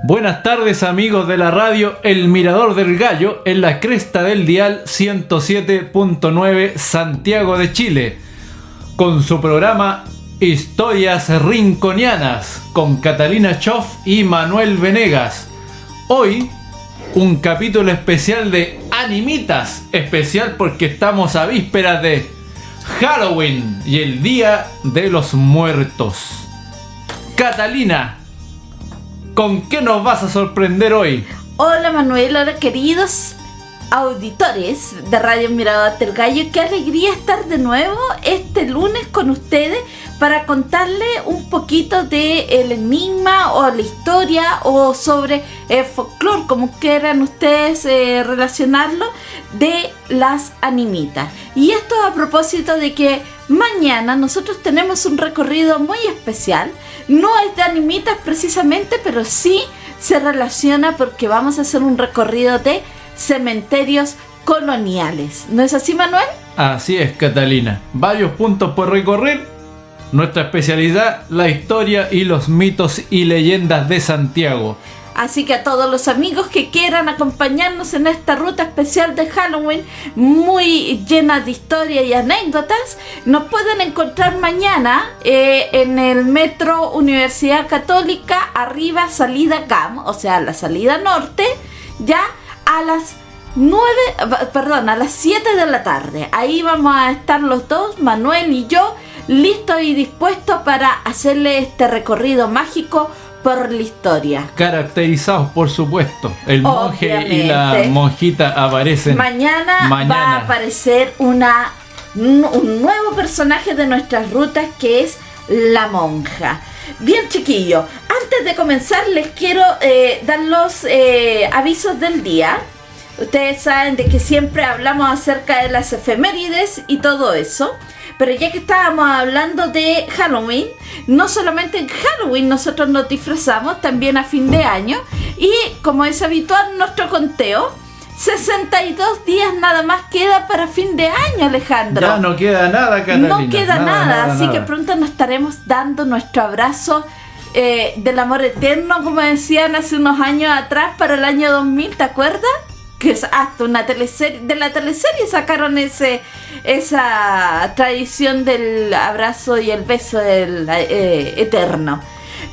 Buenas tardes amigos de la radio El Mirador del Gallo en la cresta del dial 107.9 Santiago de Chile, con su programa Historias Rinconianas con Catalina Choff y Manuel Venegas. Hoy un capítulo especial de Animitas, especial porque estamos a vísperas de Halloween y el Día de los Muertos. Catalina, ¿con qué nos vas a sorprender hoy? Hola Manuel, hola queridos auditores de Radio Mirador del Gallo. Qué alegría estar de nuevo este lunes con ustedes para contarles un poquito de el enigma o la historia o sobre el folclore, como quieran ustedes relacionarlo, de las animitas. Y esto a propósito de que mañana nosotros tenemos un recorrido muy especial. No es de animitas precisamente, pero sí se relaciona porque vamos a hacer un recorrido de cementerios coloniales. ¿No es así, Manuel? Así es, Catalina. Varios puntos por recorrer. Nuestra especialidad, la historia y los mitos y leyendas de Santiago. Así que a todos los amigos que quieran acompañarnos en esta ruta especial de Halloween, muy llena de historia y anécdotas, nos pueden encontrar mañana en el metro Universidad Católica, arriba salida GAM, o sea, la salida norte, ya a las 7 de la tarde. Ahí vamos a estar los dos, Manuel y yo, listos y dispuestos para hacerle este recorrido mágico por la historia. Caracterizados, por supuesto. El monje y la monjita aparecen. Mañana va a aparecer un nuevo personaje de nuestras rutas, que es la monja. Bien, chiquillos, antes de comenzar les quiero dar los avisos del día. Ustedes saben de que siempre hablamos acerca de las efemérides y todo eso. Pero ya que estábamos hablando de Halloween, no solamente en Halloween nosotros nos disfrazamos, también a fin de año. Y como es habitual nuestro conteo, 62 días nada más queda para fin de año, Alejandro. Ya no queda nada, Catalina. No queda nada, así que pronto nos estaremos dando nuestro abrazo del amor eterno, como decían hace unos años atrás, para el año 2000, ¿te acuerdas? Que es hasta una teleserie, de la teleserie sacaron esa tradición del abrazo y el beso del eterno.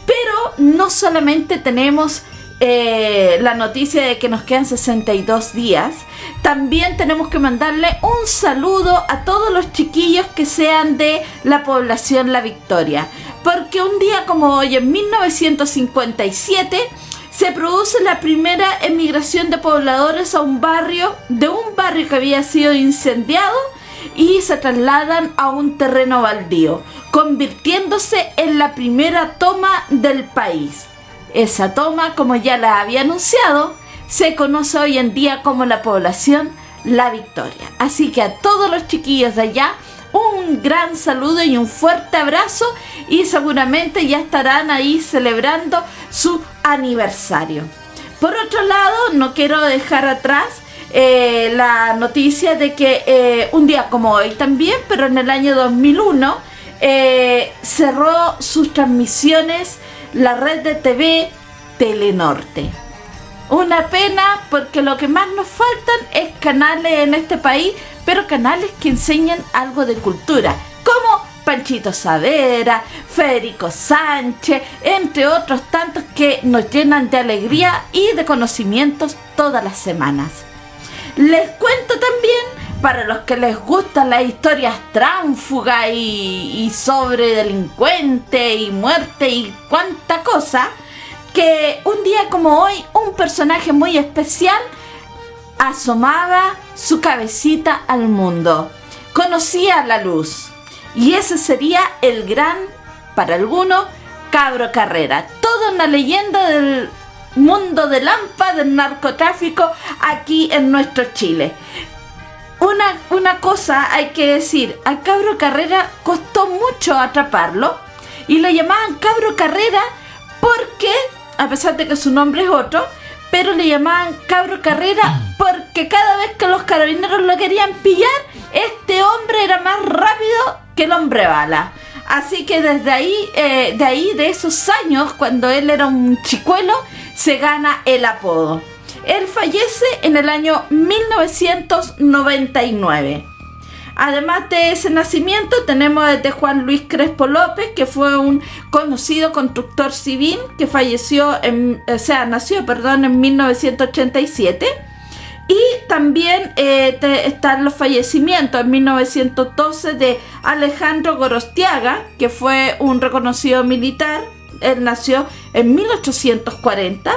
Pero no solamente tenemos la noticia de que nos quedan 62 días, también tenemos que mandarle un saludo a todos los chiquillos que sean de la población La Victoria, porque un día como hoy, en 1957, se produce la primera emigración de pobladores a un barrio que había sido incendiado, y se trasladan a un terreno baldío, convirtiéndose en la primera toma del país. Esa toma, como ya la había anunciado, se conoce hoy en día como la población La Victoria. Así que a todos los chiquillos de allá, un gran saludo y un fuerte abrazo, y seguramente ya estarán ahí celebrando su aniversario. Por otro lado, no quiero dejar atrás la noticia de que un día como hoy también, pero en el año 2001, cerró sus transmisiones la red de TV Telenorte. Una pena, porque lo que más nos faltan es canales en este país, pero canales que enseñan algo de cultura, como Panchito Saavedra, Federico Sánchez, entre otros tantos que nos llenan de alegría y de conocimientos todas las semanas. Les cuento también, para los que les gustan las historias tránfugas y sobre delincuentes y muerte y cuánta cosa, que un día como hoy un personaje muy especial asomaba su cabecita al mundo, conocía la luz, y ese sería el gran, para algunos, Cabro Carrera. Toda una leyenda del mundo del AMPA, del narcotráfico aquí en nuestro Chile. Una cosa hay que decir, a Cabro Carrera costó mucho atraparlo, y lo llamaban Cabro Carrera porque, a pesar de que su nombre es otro, pero le llamaban Cabro Carrera porque cada vez que los carabineros lo querían pillar, este hombre era más rápido que el hombre bala. Así que desde ahí, de esos años, cuando él era un chicuelo, se gana el apodo. Él fallece en el año 1999. Además de ese nacimiento, tenemos desde Juan Luis Crespo López, que fue un conocido constructor civil que nació en 1987. Y también están los fallecimientos en 1912 de Alejandro Gorostiaga, que fue un reconocido militar. Él nació en 1840.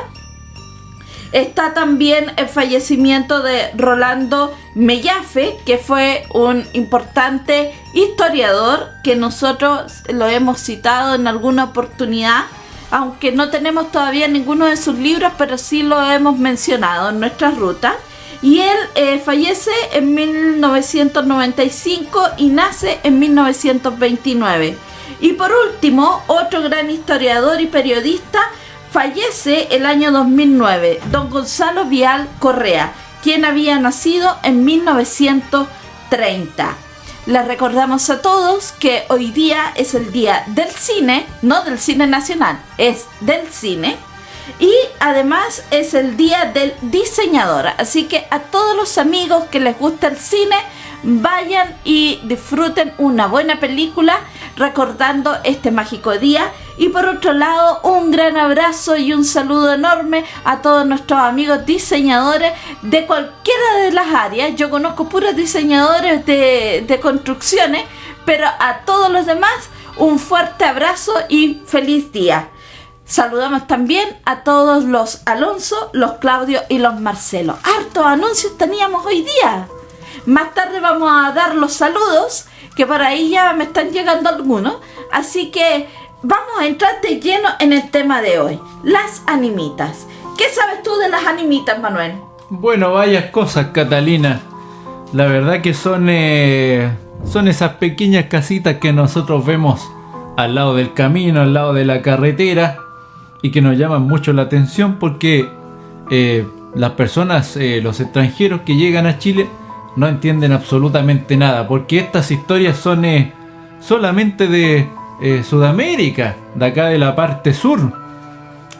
Está también el fallecimiento de Rolando Mellafe, que fue un importante historiador que nosotros lo hemos citado en alguna oportunidad, aunque no tenemos todavía ninguno de sus libros, pero sí lo hemos mencionado en nuestra ruta. Y él fallece en 1995 y nace en 1929. Y por último, otro gran historiador y periodista fallece el año 2009, don Gonzalo Vial Correa, quien había nacido en 1930. Les recordamos a todos que hoy día es el día del cine, no del cine nacional, es del cine. Y además es el día del diseñador, así que a todos los amigos que les gusta el cine, vayan y disfruten una buena película recordando este mágico día. Y por otro lado, un gran abrazo y un saludo enorme a todos nuestros amigos diseñadores de cualquiera de las áreas. Yo conozco puros diseñadores de construcciones, pero a todos los demás un fuerte abrazo y feliz día. Saludamos también a todos los Alonso, los Claudio y los Marcelo. Hartos anuncios teníamos hoy día. Más tarde vamos a dar los saludos, que por ahí ya me están llegando algunos. Así que vamos a entrar de lleno en el tema de hoy, las animitas. ¿Qué sabes tú de las animitas, Manuel? Bueno, varias cosas, Catalina. La verdad que son esas pequeñas casitas que nosotros vemos al lado del camino, al lado de la carretera, y que nos llaman mucho la atención porque las personas, los extranjeros que llegan a Chile, no entienden absolutamente nada, porque estas historias son solamente de Sudamérica, de acá de la parte sur.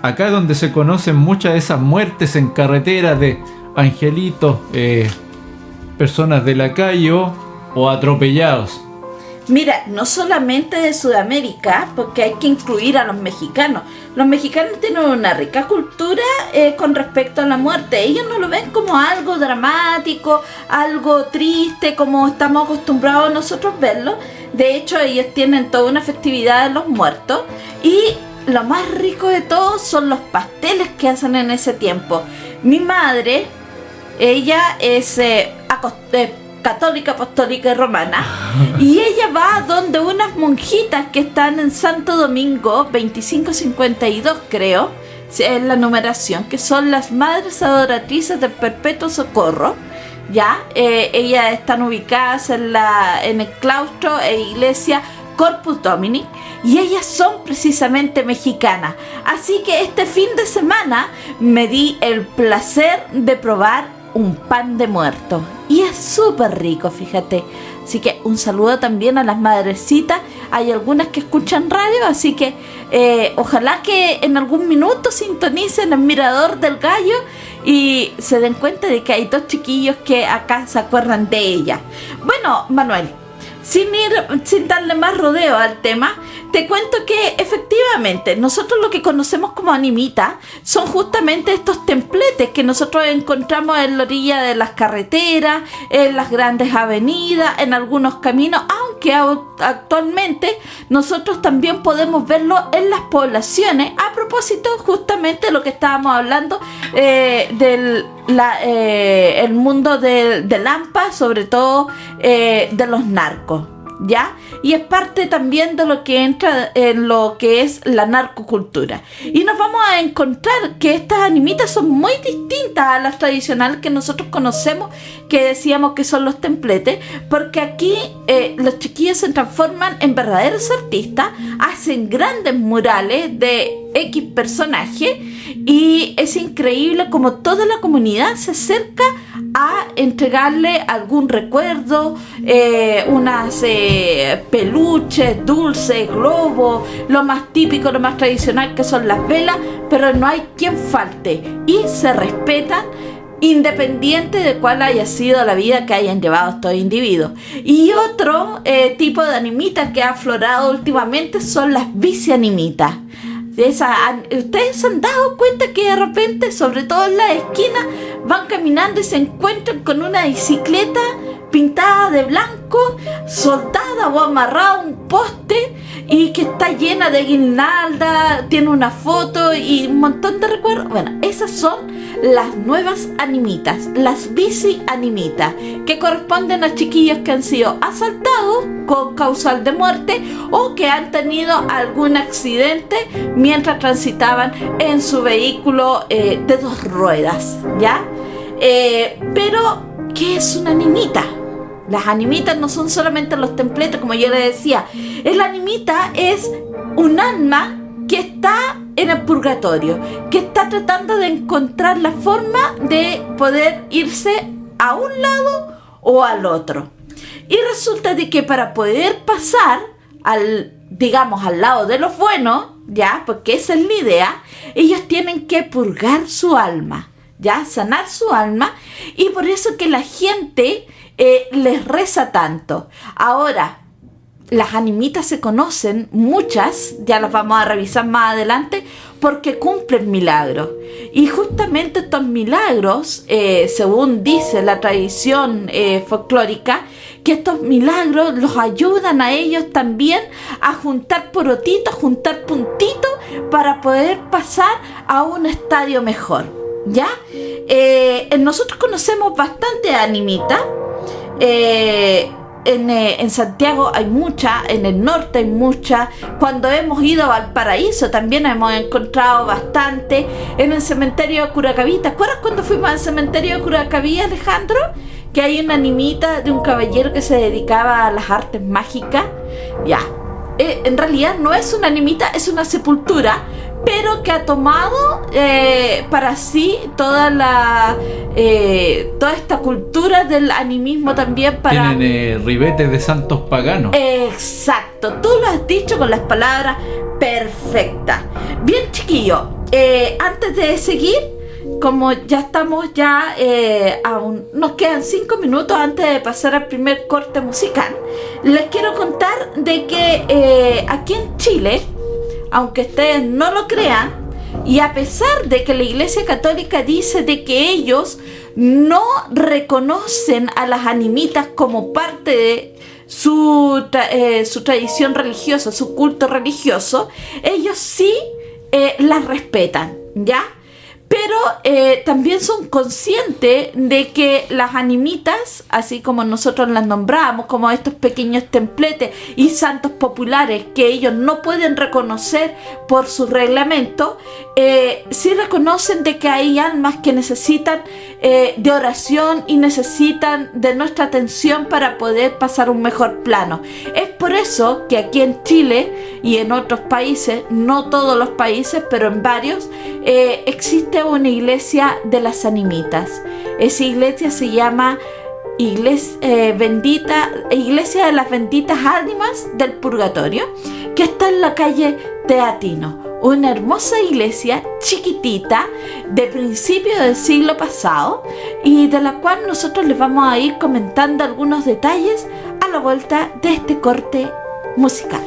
Acá es donde se conocen muchas de esas muertes en carretera de angelitos, personas de la calle o atropellados. Mira, no solamente de Sudamérica, porque hay que incluir a los mexicanos. Los mexicanos tienen una rica cultura con respecto a la muerte. Ellos no lo ven como algo dramático, algo triste, como estamos acostumbrados nosotros verlo. De hecho, ellos tienen toda una festividad de los muertos. Y lo más rico de todo son los pasteles que hacen en ese tiempo. Mi madre, ella es católica, apostólica y romana, y ella va donde unas monjitas que están en Santo Domingo 2552, creo, es la numeración, que son las Madres Adoratrices del Perpetuo Socorro. Ya, ellas están ubicadas en el claustro e iglesia Corpus Domini, y ellas son precisamente mexicanas. Así que este fin de semana me di el placer de probar un pan de muerto, y es súper rico, fíjate. Así que un saludo también a las madrecitas. Hay algunas que escuchan radio, así que ojalá que en algún minuto sintonicen el Mirador del Gallo y se den cuenta de que hay dos chiquillos que acá se acuerdan de ella. Bueno, Manuel, sin darle más rodeo al tema, te cuento que efectivamente nosotros lo que conocemos como animitas son justamente estos templetes que nosotros encontramos en la orilla de las carreteras, en las grandes avenidas, en algunos caminos, aunque actualmente nosotros también podemos verlo en las poblaciones, a propósito justamente de lo que estábamos hablando del el mundo del AMPA, sobre todo de los narcos, ¿ya? Y es parte también de lo que entra en lo que es la narcocultura. Y nos vamos a encontrar que estas animitas son muy distintas a las tradicionales que nosotros conocemos, que decíamos que son los templetes, porque aquí los chiquillos se transforman en verdaderos artistas, hacen grandes murales de X personaje, y es increíble como toda la comunidad se acerca a entregarle algún recuerdo, unas peluches, dulces, globos, lo más típico, lo más tradicional que son las velas, pero no hay quien falte y se respetan independiente de cuál haya sido la vida que hayan llevado estos individuos. Y otro tipo de animitas que ha aflorado últimamente son las bicianimitas. Ustedes se han dado cuenta que de repente, sobre todo en las esquinas, van caminando y se encuentran con una bicicleta pintada de blanco, soldada o amarrada a un poste y que está llena de guirnalda, tiene una foto y un montón de recuerdos. Bueno, esas son las nuevas animitas, las bici animitas, que corresponden a chiquillos que han sido asaltados con causal de muerte o que han tenido algún accidente mientras transitaban en su vehículo de 2 ruedas, ¿ya? Pero, ¿qué es una animita? Las animitas no son solamente los templetes, como yo les decía. La animita es un alma que está en el purgatorio, que está tratando de encontrar la forma de poder irse a un lado o al otro. Y resulta de que para poder pasar al lado de los buenos, ya, porque esa es la idea, ellos tienen que purgar su alma, ya, sanar su alma, y por eso que la gente les reza tanto. Ahora, las animitas se conocen, muchas, ya las vamos a revisar más adelante, porque cumplen milagros. Y justamente estos milagros, según dice la tradición folclórica, que estos milagros los ayudan a ellos también a juntar porotitos, juntar puntitos para poder pasar a un estadio mejor, ¿ya? Nosotros conocemos bastante animitas. En Santiago hay mucha, en el norte hay mucha. Cuando hemos ido a Valparaíso también hemos encontrado bastante. En el cementerio de Curacaví, ¿te acuerdas cuando fuimos al cementerio de Curacaví, Alejandro? Que hay una animita de un caballero que se dedicaba a las artes mágicas. Ya, en realidad no es una animita, es una sepultura, pero que ha tomado para sí toda esta cultura del animismo también para... Tienen ribetes de santos paganos. Exacto, tú lo has dicho con las palabras perfectas. Bien, chiquillo, antes de seguir, como ya estamos nos quedan 5 minutos antes de pasar al primer corte musical, les quiero contar de que aquí en Chile, aunque ustedes no lo crean, y a pesar de que la Iglesia Católica dice de que ellos no reconocen a las animitas como parte de su tradición religiosa, su culto religioso, ellos sí las respetan, ¿ya? Pero también son conscientes de que las animitas, así como nosotros las nombramos, como estos pequeños templetes y santos populares que ellos no pueden reconocer por su reglamento, sí reconocen de que hay almas que necesitan de oración y necesitan de nuestra atención para poder pasar un mejor plano. Es por eso que aquí en Chile y en otros países, no todos los países, pero en varios, existe una iglesia de las animitas. Esa iglesia se llama Iglesia de las Benditas Ánimas del Purgatorio, que está en la calle Teatino, una hermosa iglesia chiquitita de principios del siglo pasado y de la cual nosotros les vamos a ir comentando algunos detalles a la vuelta de este corte musical.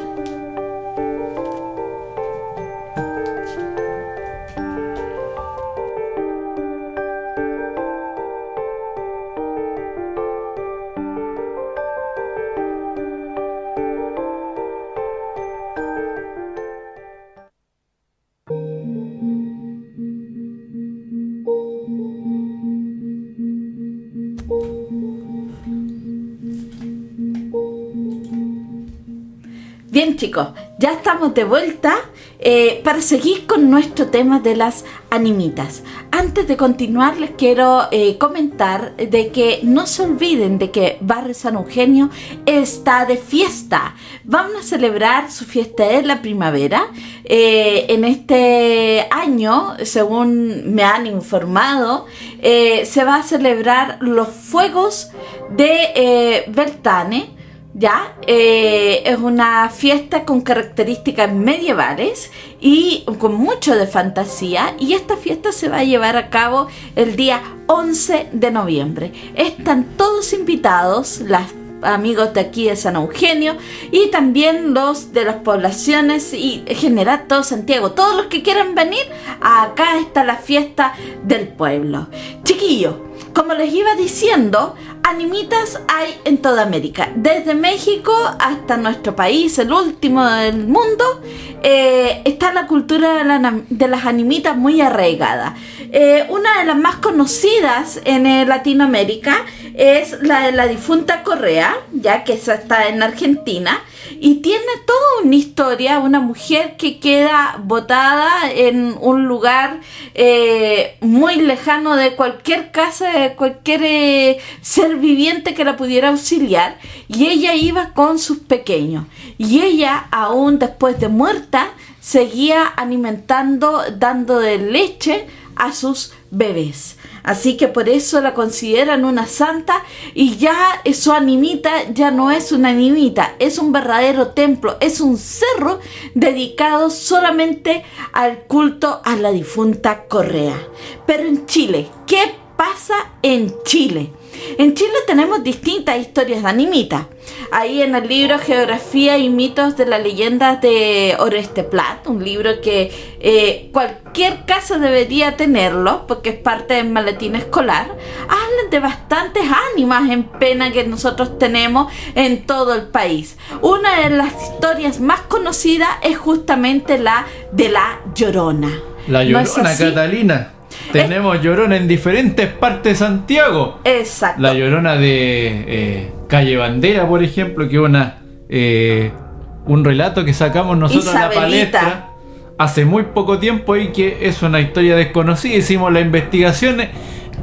Bien, chicos, ya estamos de vuelta para seguir con nuestro tema de las animitas. Antes de continuar, les quiero comentar de que no se olviden de que Barrio San Eugenio está de fiesta. Van a celebrar su fiesta de la primavera. En este año, según me han informado, se va a celebrar los fuegos de Beltane. Ya, es una fiesta con características medievales y con mucho de fantasía, y esta fiesta se va a llevar a cabo el día 11 de noviembre. Están todos invitados, los amigos de aquí de San Eugenio y también los de las poblaciones y en general todo Santiago, todos los que quieran venir. Acá está la fiesta del pueblo. Chiquillos, como les iba diciendo, animitas hay en toda América, desde México hasta nuestro país, el último del mundo. Está la cultura de las animitas muy arraigada. Una de las más conocidas en Latinoamérica es la de la difunta Correa, ya que esa está en Argentina, y tiene toda una historia, una mujer que queda botada en un lugar muy lejano de cualquier casa, de cualquier ser viviente que la pudiera auxiliar, y ella iba con sus pequeños, y ella, aún después de muerta, seguía alimentando, dando de leche a sus bebés. Así que por eso la consideran una santa, y ya su animita ya no es una animita, es un verdadero templo, es un cerro dedicado solamente al culto a la difunta Correa. Pero en Chile, ¿qué pasa en Chile? En Chile tenemos distintas historias de animitas. Ahí en el libro Geografía y mitos de las leyendas de Oreste Plat, un libro que cualquier casa debería tenerlo porque es parte del maletín escolar, hablan de bastantes ánimas en pena que nosotros tenemos en todo el país. Una de las historias más conocidas es justamente la de la Llorona. La Llorona, ¿no, Catalina? Tenemos Llorona en diferentes partes de Santiago. Exacto. La Llorona de Calle Bandera, por ejemplo, que es un relato que sacamos nosotros en la palestra hace muy poco tiempo y que es una historia desconocida. Hicimos las investigaciones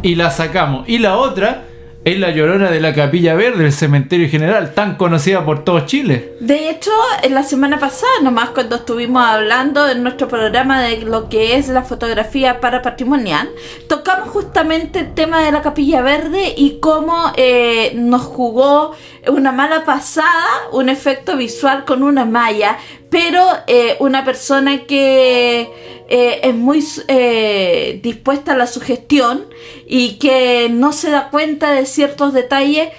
y la sacamos. Y la otra es la Llorona de la Capilla Verde, del Cementerio General, tan conocida por todo Chile. De hecho, en la semana pasada, nomás cuando estuvimos hablando en nuestro programa de lo que es la fotografía para patrimonial, tocamos justamente el tema de la Capilla Verde y cómo nos jugó una mala pasada, un efecto visual con una malla, pero una persona que es muy dispuesta a la sugestión y que no se da cuenta de ciertos detalles,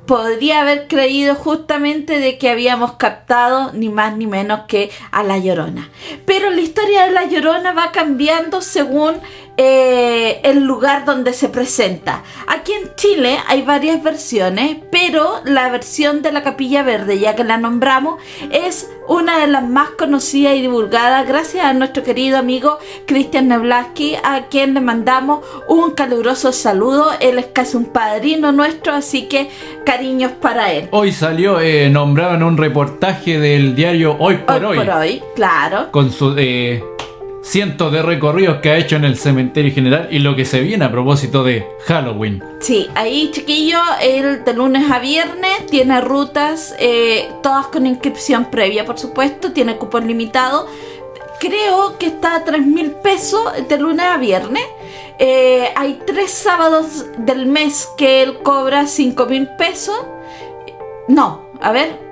podría haber creído justamente de que habíamos captado ni más ni menos que a la Llorona. Pero la historia de la Llorona va cambiando según el lugar donde se presenta. Aquí en Chile hay varias versiones, pero la versión de la Capilla Verde, ya que la nombramos, es una de las más conocidas y divulgadas gracias a nuestro querido amigo Cristian Neblaski, a quien le mandamos un caluroso saludo. Él es casi un padrino nuestro, así que cariños para él. Hoy salió nombrado en un reportaje del diario Hoy por Hoy, claro, con sus cientos de recorridos que ha hecho en el Cementerio General y lo que se viene a propósito de Halloween. Sí, ahí, chiquillo, él de lunes a viernes tiene rutas, todas con inscripción previa, por supuesto, tiene cupón limitado. Creo que está a 3,000 pesos de lunes a viernes. Hay 3 sábados del mes que él cobra 5,000 pesos. No, a ver,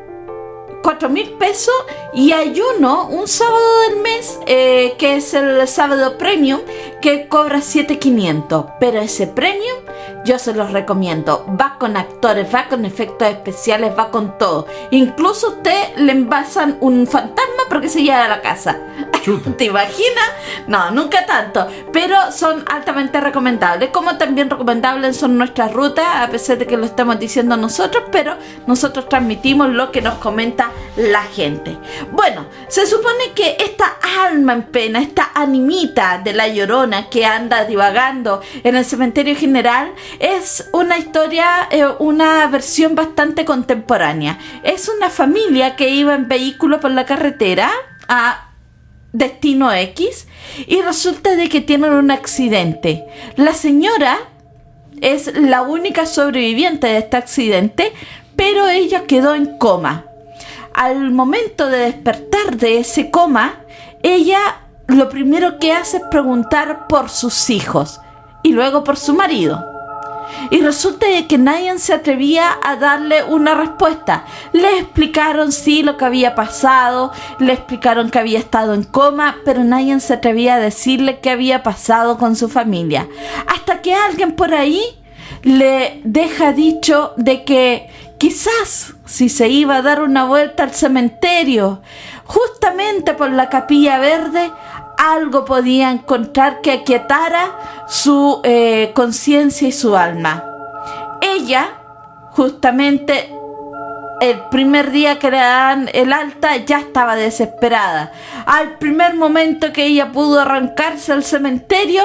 4,000 pesos, y hay un sábado del mes que es el sábado premium, que cobra 7,500, pero ese premium yo se los recomiendo. Va con actores, va con efectos especiales, va con todo. Incluso usted le envasan un fantasma porque se lleva a la casa. Chuta. ¿Te imaginas? No, nunca tanto. Pero son altamente recomendables. Como también recomendables son nuestras rutas, a pesar de que lo estamos diciendo nosotros, pero nosotros transmitimos lo que nos comenta la gente. Bueno, se supone que esta alma en pena, esta animita de la Llorona que anda divagando en el cementerio general, es una historia, una versión bastante contemporánea. Es una familia que iba en vehículo por la carretera a destino X y resulta de que tienen un accidente. La señora es la única sobreviviente de este accidente, pero ella quedó en coma. Al momento de despertar de ese coma, ella lo primero que hace es preguntar por sus hijos y luego por su marido. Y resulta de que nadie se atrevía a darle una respuesta. Le explicaron sí lo que había pasado, le explicaron que había estado en coma, pero nadie se atrevía a decirle qué había pasado con su familia. Hasta que alguien por ahí le deja dicho de que quizás si se iba a dar una vuelta al cementerio, justamente por la Capilla Verde, algo podía encontrar que aquietara su conciencia y su alma. Ella, justamente el primer día que le dan el alta, ya estaba desesperada. Al primer momento que ella pudo arrancarse al cementerio,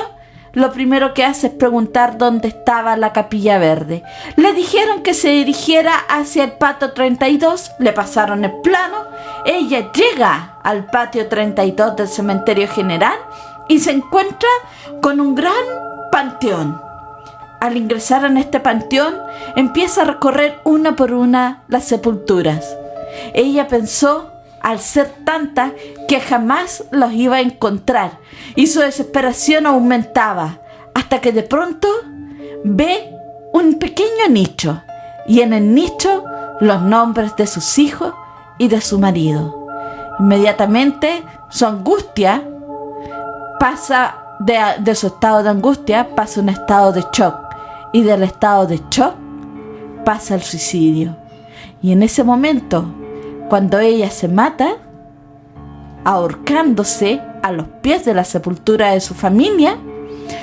lo primero que hace es preguntar dónde estaba la Capilla Verde. Le dijeron que se dirigiera hacia el patio 32, le pasaron el plano, ella llega al patio 32 del cementerio general y se encuentra con un gran panteón. Al ingresar en este panteón, empieza a recorrer una por una las sepulturas. Ella pensó, al ser tantas, que jamás los iba a encontrar, y su desesperación aumentaba, hasta que de pronto ve un pequeño nicho, y en el nicho los nombres de sus hijos y de su marido. Inmediatamente su angustia pasa de su estado de angustia, pasa a un estado de shock, y del estado de shock pasa al suicidio. Y en ese momento, cuando ella se mata, ahorcándose a los pies de la sepultura de su familia,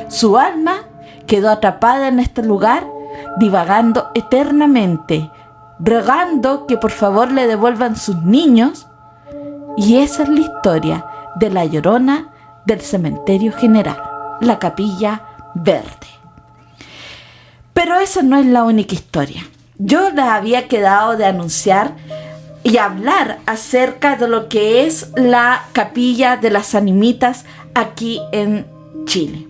su alma quedó atrapada en este lugar, divagando eternamente, rogando que por favor le devuelvan sus niños. Y esa es la historia de la Llorona del cementerio general, la Capilla Verde. Pero esa no es la única historia. Yo les había quedado de anunciar y hablar acerca de lo que es la Capilla de las Animitas aquí en Chile.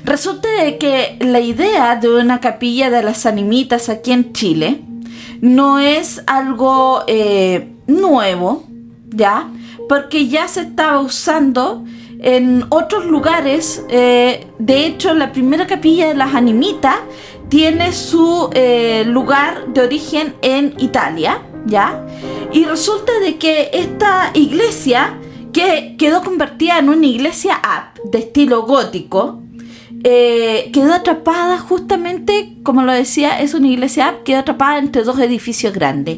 Resulta de que la idea de una Capilla de las Animitas aquí en Chile no es algo nuevo, ¿ya? Porque ya se estaba usando en otros lugares. De hecho, la primera Capilla de las Animitas tiene su lugar de origen en Italia, ¿ya? Y resulta de que esta iglesia, que quedó convertida en una iglesia de estilo gótico, quedó atrapada justamente, como lo decía, es una iglesia quedó atrapada entre dos edificios grandes,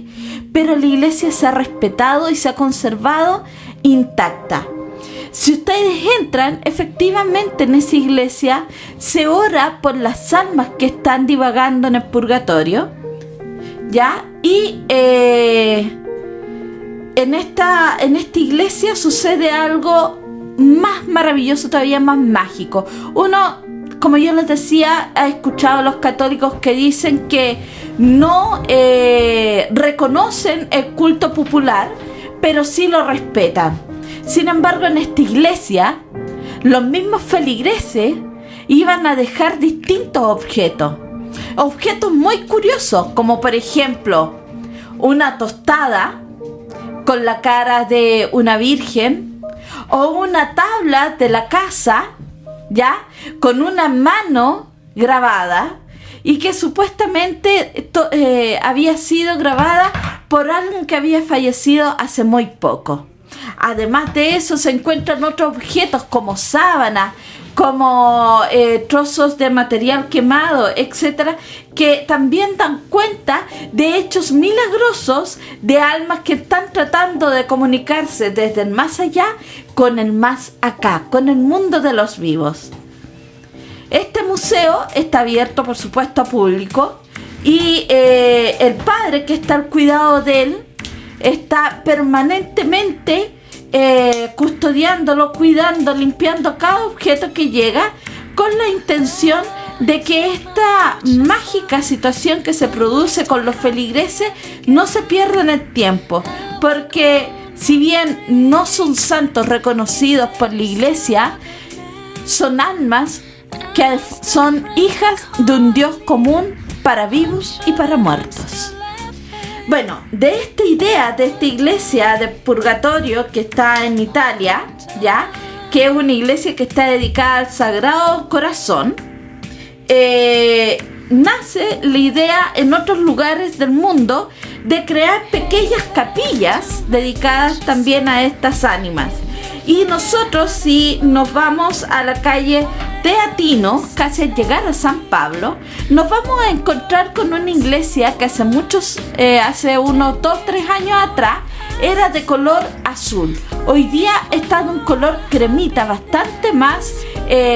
pero la iglesia se ha respetado y se ha conservado intacta. Si ustedes entran, efectivamente en esa iglesia se ora por las almas que están divagando en el purgatorio, ¿ya? Y en esta iglesia sucede algo más maravilloso, todavía más mágico. Uno, como yo les decía, ha escuchado a los católicos que dicen que no reconocen el culto popular, pero sí lo respetan. Sin embargo, en esta iglesia, los mismos feligreses iban a dejar distintos objetos muy curiosos, como por ejemplo una tostada con la cara de una virgen, o una tabla de la casa, ¿ya?, con una mano grabada, y que supuestamente había sido grabada por alguien que había fallecido hace muy poco. Además de eso, se encuentran otros objetos como sábanas, como trozos de material quemado, etcétera, que también dan cuenta de hechos milagrosos de almas que están tratando de comunicarse desde el más allá con el más acá, con el mundo de los vivos. Este museo está abierto, por supuesto, a público, y el padre que está al cuidado de él está permanentemente custodiándolo, cuidando, limpiando cada objeto que llega, con la intención de que esta mágica situación que se produce con los feligreses no se pierda en el tiempo, porque si bien no son santos reconocidos por la Iglesia, son almas que son hijas de un Dios común para vivos y para muertos. Bueno, de esta idea, de esta iglesia de purgatorio que está en Italia, ya, que es una iglesia que está dedicada al Sagrado Corazón, nace la idea en otros lugares del mundo de crear pequeñas capillas dedicadas también a estas ánimas. Y nosotros, si nos vamos a la calle Teatino, casi al llegar a San Pablo, nos vamos a encontrar con una iglesia que hace unos 2-3 años atrás era de color azul. Hoy día está de un color cremita, bastante más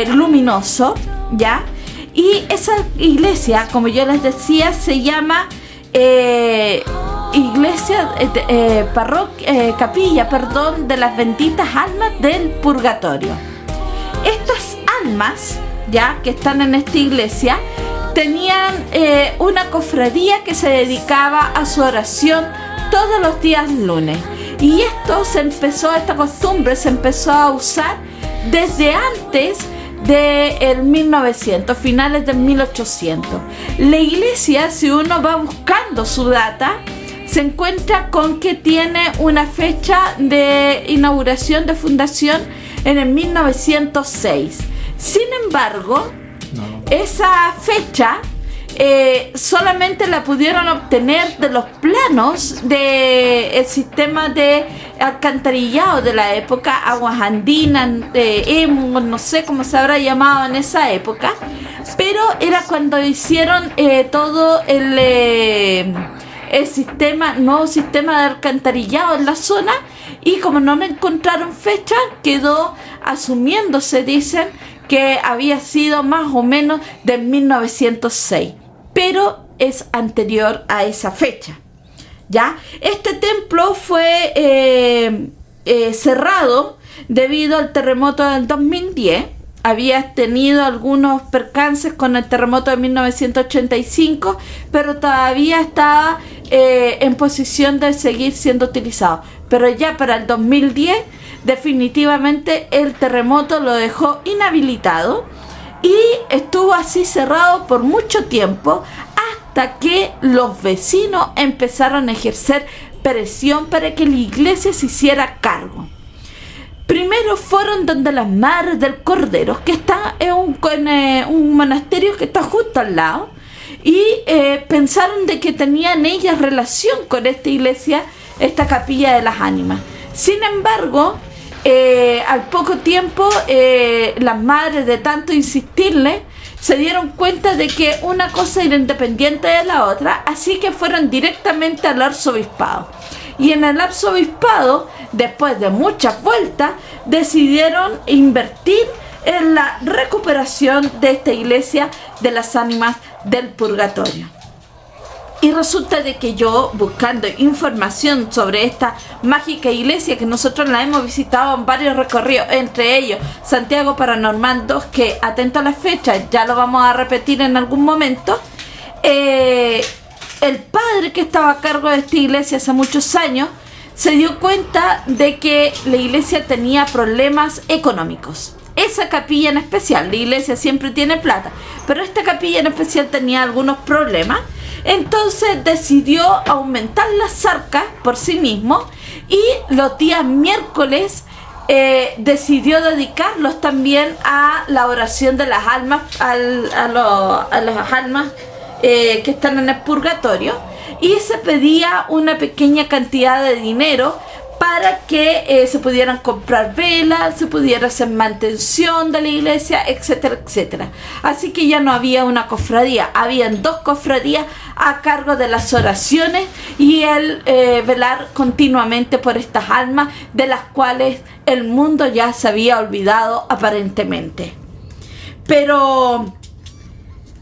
luminoso, ¿ya? Y esa iglesia, como yo les decía, se llama capilla de las benditas almas del purgatorio. Estas almas, ya que están en esta iglesia, tenían una cofradía que se dedicaba a su oración todos los días lunes, y esta costumbre se empezó a usar desde antes del 1900, finales del 1800. La iglesia, si uno va buscando su data, se encuentra con que tiene una fecha de inauguración, de fundación, en el 1906. Sin embargo, esa fecha solamente la pudieron obtener de los planos del sistema de alcantarillado de la época, aguas andinas, no sé cómo se habrá llamado en esa época, pero era cuando hicieron todo el nuevo sistema de alcantarillado en la zona, y como no le encontraron fecha, quedó asumiéndose, dicen, que había sido más o menos de 1906, pero es anterior a esa fecha, ¿ya? Este templo fue cerrado debido al terremoto del 2010. Había tenido algunos percances con el terremoto de 1985, pero todavía estaba en posición de seguir siendo utilizado. Pero ya para el 2010, definitivamente el terremoto lo dejó inhabilitado y estuvo así cerrado por mucho tiempo, hasta que los vecinos empezaron a ejercer presión para que la iglesia se hiciera cargo. Primero fueron donde las Madres del Cordero, que está en un monasterio que está justo al lado, y pensaron de que tenían ellas relación con esta iglesia, esta capilla de las ánimas. Sin embargo, al poco tiempo, las madres, de tanto insistirle, se dieron cuenta de que una cosa era independiente de la otra, así que fueron directamente al arzobispado. Y en el arzobispado, después de muchas vueltas, decidieron invertir en la recuperación de esta iglesia de las ánimas del purgatorio. Y resulta de que yo, buscando información sobre esta mágica iglesia, que nosotros la hemos visitado en varios recorridos, entre ellos Santiago Paranormal 2, que atento a la fecha, ya lo vamos a repetir en algún momento, el padre que estaba a cargo de esta iglesia hace muchos años se dio cuenta de que la iglesia tenía problemas económicos. Esa capilla en especial, la iglesia siempre tiene plata, pero esta capilla en especial tenía algunos problemas. Entonces decidió aumentar las arcas por sí mismo, y los días miércoles decidió dedicarlos también a la oración de las almas, a las almas que están en el purgatorio, y se pedía una pequeña cantidad de dinero para que se pudieran comprar velas, se pudiera hacer mantención de la iglesia, etcétera, etcétera. Así que ya no había una cofradía, habían 2 cofradías a cargo de las oraciones y el velar continuamente por estas almas de las cuales el mundo ya se había olvidado aparentemente. Pero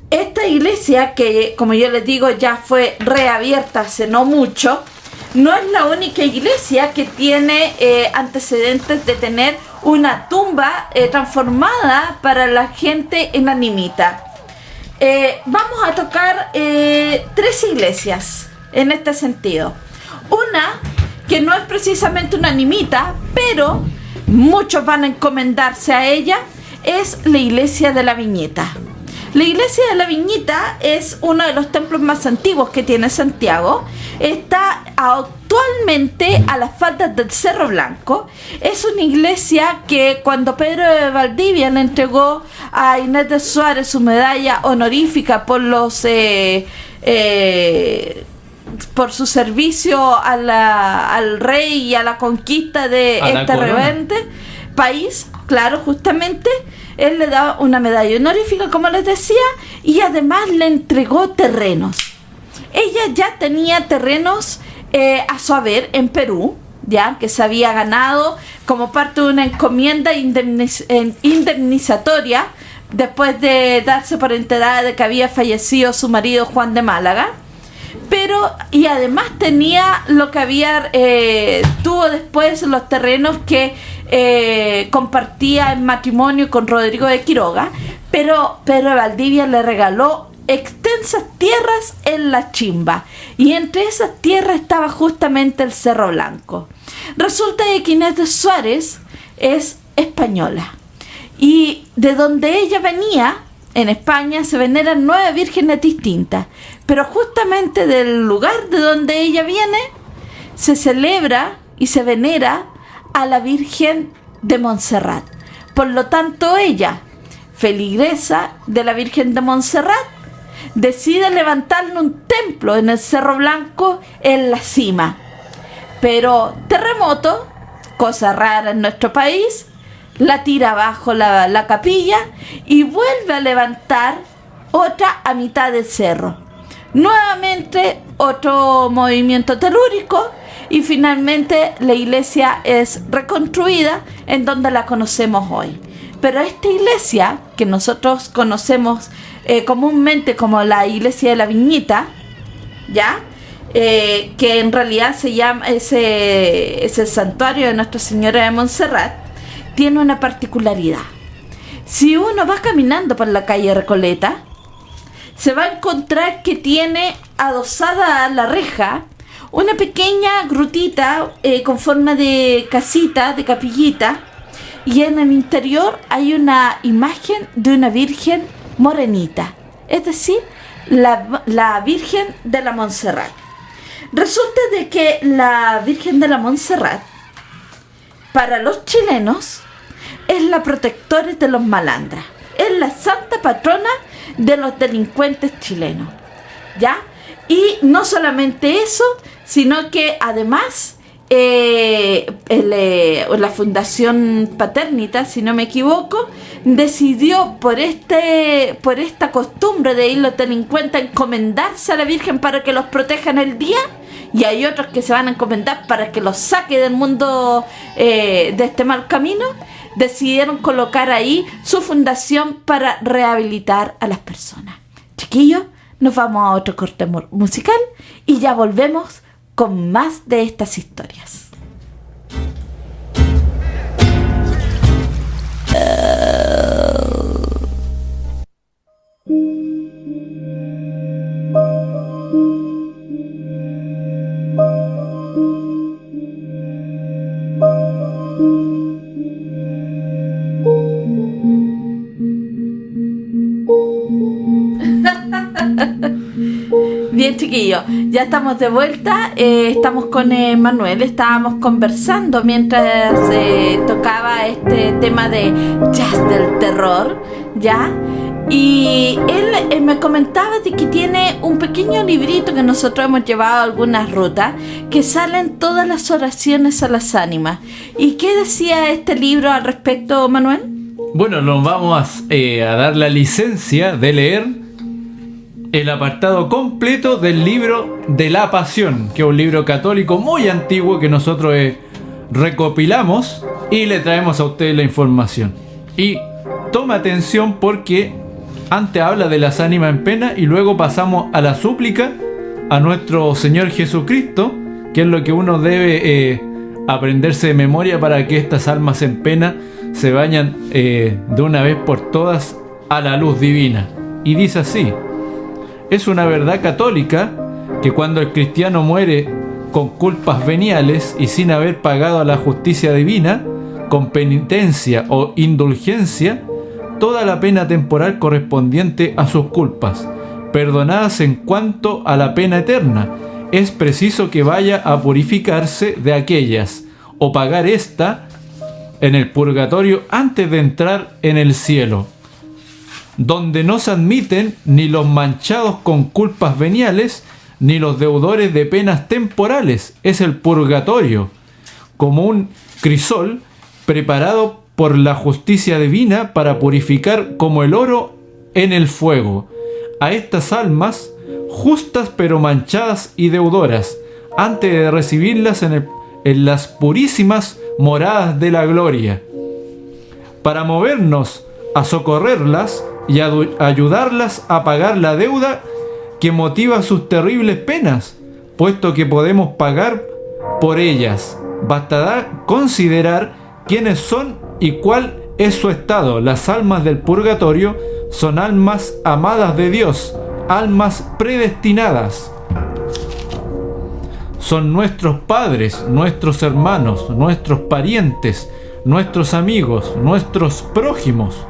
esta iglesia, que como yo les digo ya fue reabierta hace no mucho, no es la única iglesia que tiene antecedentes de tener una tumba transformada para la gente en animita. Vamos a tocar 3 iglesias en este sentido. Una que no es precisamente una animita, pero muchos van a encomendarse a ella, es la iglesia de la Viñeta. La iglesia de la Viñeta es uno de los templos más antiguos que tiene Santiago. Está actualmente a las faldas del Cerro Blanco. Es una iglesia que cuando Pedro de Valdivia le entregó a Inés de Suárez su medalla honorífica por su servicio al rey y a la conquista de este rebelde país, claro, justamente, él le da una medalla honorífica, como les decía, y además le entregó terrenos. Ella ya tenía terrenos a su haber en Perú, ya que se había ganado como parte de una encomienda indemnizatoria después de darse por enterada de que había fallecido su marido Juan de Málaga. Y además tenía lo que tuvo después los terrenos que compartía en matrimonio con Rodrigo de Quiroga, pero Pedro de Valdivia le regaló extensas tierras en la Chimba, y entre esas tierras estaba justamente el Cerro Blanco. Resulta que Inés de Suárez es española, y de donde ella venía, en España, se veneran 9 vírgenes distintas, pero justamente del lugar de donde ella viene se celebra y se venera a la Virgen de Montserrat. Por lo tanto, ella, feligresa de la Virgen de Montserrat, decide levantarle un templo en el Cerro Blanco, en la cima. Pero terremoto, cosa rara en nuestro país, la tira abajo la capilla y vuelve a levantar otra a mitad del cerro. Nuevamente otro movimiento telúrico y finalmente la iglesia es reconstruida en donde la conocemos hoy. Pero esta iglesia, que nosotros conocemos comúnmente como la iglesia de la Viñeta, ¿ya? Que en realidad se llama, es el santuario de Nuestra Señora de Montserrat, tiene una particularidad. Si uno va caminando por la calle Recoleta, se va a encontrar que tiene adosada a la reja una pequeña grutita con forma de casita, de capillita, y en el interior hay una imagen de una virgen morenita, es decir, la Virgen de la Montserrat. Resulta de que la Virgen de la Montserrat, para los chilenos, es la protectora de los malandras, es la santa patrona de los delincuentes chilenos, ¿ya? Y no solamente eso, sino que además la Fundación Paternita, si no me equivoco, decidió por esta costumbre de ir los delincuentes a encomendarse a la Virgen para que los proteja en el día, y hay otros que se van a encomendar para que los saque del mundo de este mal camino. Decidieron colocar ahí su fundación para rehabilitar a las personas. Chiquillos, nos vamos a otro corte musical y ya volvemos con más de estas historias. Bien, chiquillos, ya estamos de vuelta. Estamos con Manuel. Estábamos conversando mientras tocaba este tema de jazz del terror, ¿ya? Y él me comentaba de que tiene un pequeño librito que nosotros hemos llevado a algunas rutas, que salen todas las oraciones a las ánimas. ¿Y qué decía este libro al respecto, Manuel? Bueno, nos vamos a dar la licencia de leer el apartado completo del libro de la Pasión, que es un libro católico muy antiguo que nosotros recopilamos y le traemos a ustedes la información. Y toma atención porque antes habla de las ánimas en pena y luego pasamos a la súplica a nuestro Señor Jesucristo, que es lo que uno debe aprenderse de memoria para que estas almas en pena se vayan de una vez por todas a la luz divina. Y dice así: es una verdad católica que cuando el cristiano muere con culpas veniales y sin haber pagado a la justicia divina, con penitencia o indulgencia, toda la pena temporal correspondiente a sus culpas, perdonadas en cuanto a la pena eterna, es preciso que vaya a purificarse de aquellas, o pagar esta en el purgatorio antes de entrar en el cielo, donde no se admiten ni los manchados con culpas veniales, ni los deudores de penas temporales. Es el purgatorio, como un crisol preparado por la justicia divina para purificar como el oro en el fuego a estas almas justas pero manchadas y deudoras, antes de recibirlas en las purísimas moradas de la gloria, para movernos a socorrerlas y ayudarlas a pagar la deuda que motiva sus terribles penas, puesto que podemos pagar por ellas. Bastará considerar quiénes son y cuál es su estado. Las almas del purgatorio son almas amadas de Dios, almas predestinadas. Son nuestros padres, nuestros hermanos, nuestros parientes, nuestros amigos, nuestros prójimos.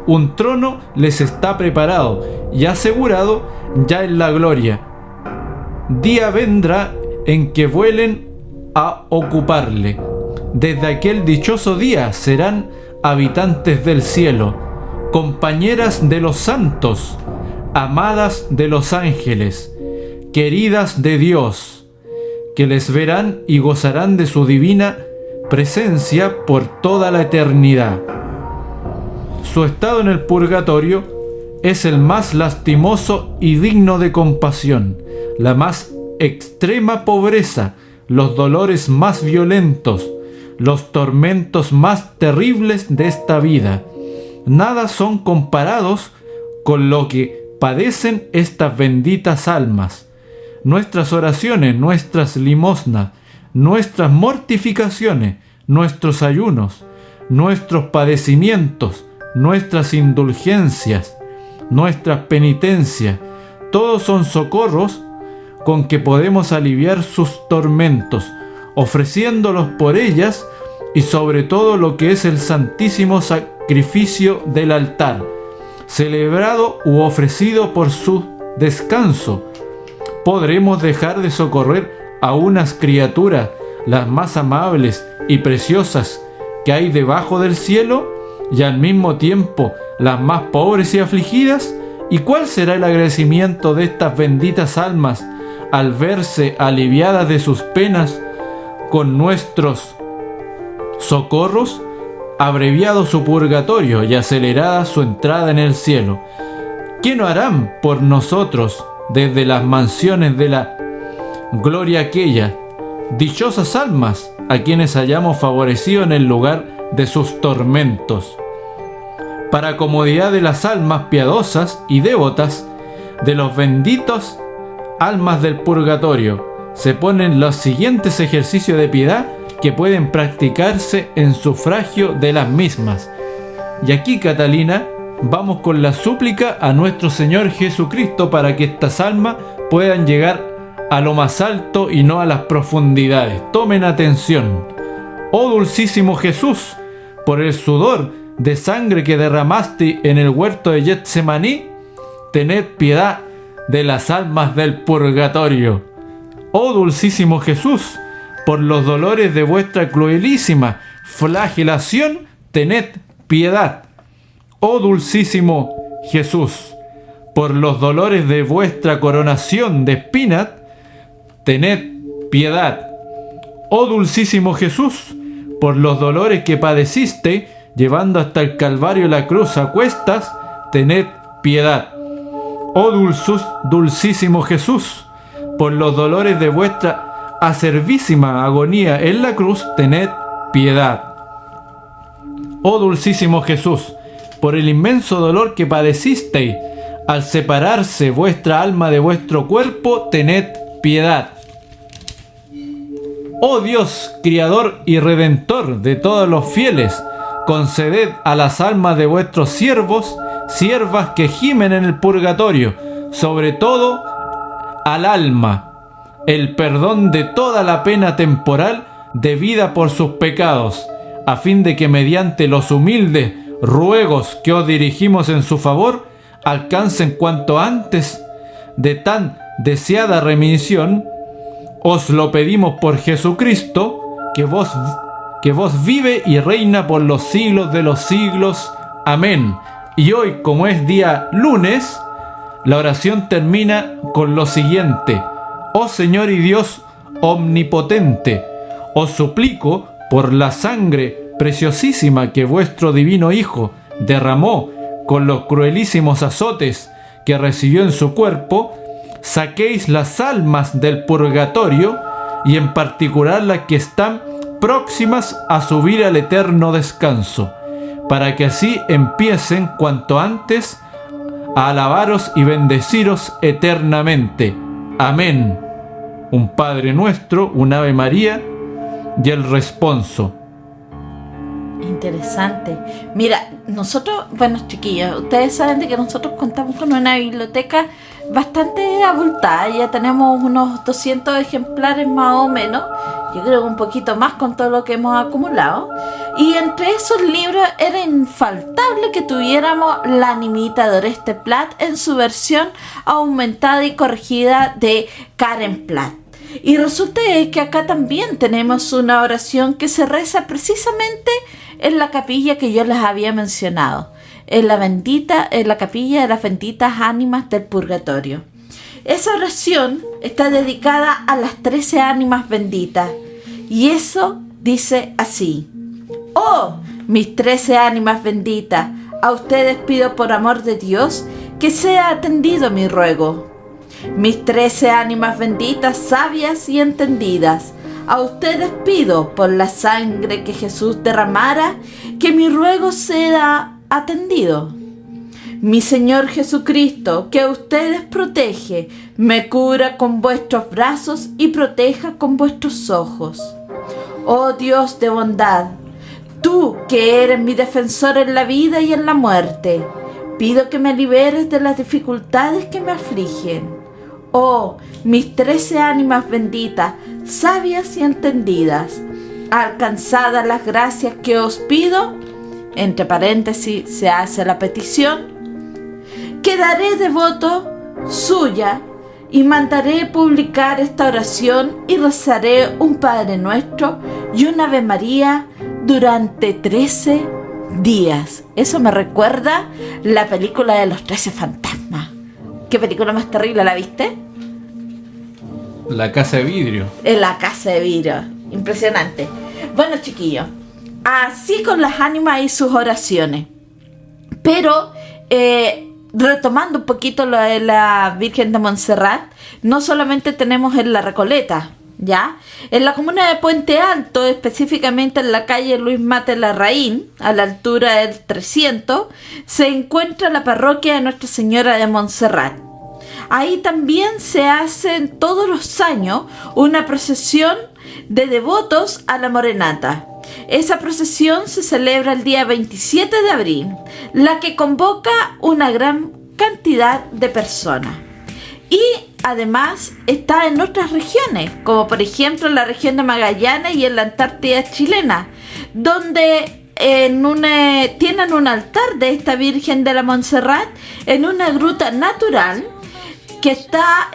Un trono les está preparado y asegurado ya en la gloria. Día vendrá en que vuelen a ocuparle. Desde aquel dichoso día serán habitantes del cielo, compañeras de los santos, amadas de los ángeles, queridas de Dios, que les verán y gozarán de su divina presencia por toda la eternidad. Su estado en el purgatorio es el más lastimoso y digno de compasión, la más extrema pobreza, los dolores más violentos, los tormentos más terribles de esta vida. Nada son comparados con lo que padecen estas benditas almas. Nuestras oraciones, nuestras limosnas, nuestras mortificaciones, nuestros ayunos, nuestros padecimientos, nuestras indulgencias, nuestras penitencias, todos son socorros con que podemos aliviar sus tormentos, ofreciéndolos por ellas y sobre todo lo que es el santísimo sacrificio del altar, celebrado u ofrecido por su descanso. ¿Podremos dejar de socorrer a unas criaturas, las más amables y preciosas que hay debajo del cielo, y al mismo tiempo las más pobres y afligidas? ¿Y cuál será el agradecimiento de estas benditas almas al verse aliviadas de sus penas con nuestros socorros, abreviado su purgatorio y acelerada su entrada en el cielo? ¿Qué no harán por nosotros desde las mansiones de la gloria aquella? Dichosas almas a quienes hayamos favorecido en el lugar de sus tormentos. Para comodidad de las almas piadosas y devotas de los benditos almas del purgatorio, se ponen los siguientes ejercicios de piedad que pueden practicarse en sufragio de las mismas. Y aquí, Catalina, vamos con la súplica a nuestro Señor Jesucristo para que estas almas puedan llegar a lo más alto y no a las profundidades. Tomen atención. Oh dulcísimo Jesús, por el sudor de sangre que derramaste en el huerto de Getsemaní, tened piedad de las almas del purgatorio. Oh dulcísimo Jesús, por los dolores de vuestra cruelísima flagelación, tened piedad. Oh dulcísimo Jesús, por los dolores de vuestra coronación de espinas, tened piedad. Oh dulcísimo Jesús, por los dolores que padeciste, llevando hasta el Calvario la cruz a cuestas, tened piedad. Oh dulcísimo Jesús, por los dolores de vuestra acervísima agonía en la cruz, tened piedad. Oh dulcísimo Jesús, por el inmenso dolor que padecisteis al separarse vuestra alma de vuestro cuerpo, tened piedad. Oh Dios, Criador y Redentor de todos los fieles, conceded a las almas de vuestros siervos, siervas que gimen en el purgatorio, sobre todo al alma, el perdón de toda la pena temporal debida por sus pecados, a fin de que mediante los humildes ruegos que os dirigimos en su favor, alcancen cuanto antes de tan deseada remisión. Os lo pedimos por Jesucristo, que vos vive y reina por los siglos de los siglos. Amén. Y hoy, como es día lunes, la oración termina con lo siguiente: oh Señor y Dios omnipotente, os suplico por la sangre preciosísima que vuestro divino Hijo derramó con los cruelísimos azotes que recibió en su cuerpo, saquéis las almas del purgatorio, y en particular las que están próximas a subir al eterno descanso, para que así empiecen cuanto antes a alabaros y bendeciros eternamente. Amén. Un Padre Nuestro, un Ave María y el responso. Interesante. Mira, nosotros, bueno, chiquillos, ustedes saben de que nosotros contamos con una biblioteca bastante abultada. Ya tenemos unos 200 ejemplares más o menos. Yo creo que un poquito más con todo lo que hemos acumulado. Y entre esos libros era infaltable que tuviéramos La Nimita de Oreste Plat en su versión aumentada y corregida de Karen Platt. Y resulta que acá también tenemos una oración que se reza precisamente en la capilla que yo les había mencionado, en la capilla de las benditas ánimas del purgatorio. Esa oración está dedicada a las 13 ánimas benditas, y eso dice así: oh, mis 13 ánimas benditas, a ustedes pido por amor de Dios que sea atendido mi ruego. Mis 13 ánimas benditas, sabias y entendidas, a ustedes pido por la sangre que Jesús derramara, que mi ruego sea atendido. Mi Señor Jesucristo, que a ustedes protege, me cura con vuestros brazos y proteja con vuestros ojos. Oh Dios de bondad, tú que eres mi defensor en la vida y en la muerte, pido que me liberes de las dificultades que me afligen. Oh, mis 13 ánimas benditas, sabias y entendidas, alcanzadas las gracias que os pido, entre paréntesis se hace la petición, quedaré devoto suya y mandaré publicar esta oración y rezaré un Padre Nuestro y una Ave María durante 13 días. Eso me recuerda la película de los 13 fantasmas. ¿Qué película más terrible, la viste? La Casa de Vidrio. La Casa de Vidrio. Impresionante. Bueno, chiquillos, así con las ánimas y sus oraciones. Pero, retomando un poquito lo de la Virgen de Montserrat, no solamente tenemos en La Recoleta, ¿ya? En la comuna de Puente Alto, específicamente en la calle Luis Mate Larraín, a la altura del 300, se encuentra la parroquia de Nuestra Señora de Montserrat. Ahí también se hace todos los años una procesión de devotos a la Morenata. Esa procesión se celebra el día 27 de abril, la que convoca una gran cantidad de personas. Y además está en otras regiones, como por ejemplo en la región de Magallanes y en la Antártida chilena, donde tienen un altar de esta Virgen de la Montserrat en una gruta natural que está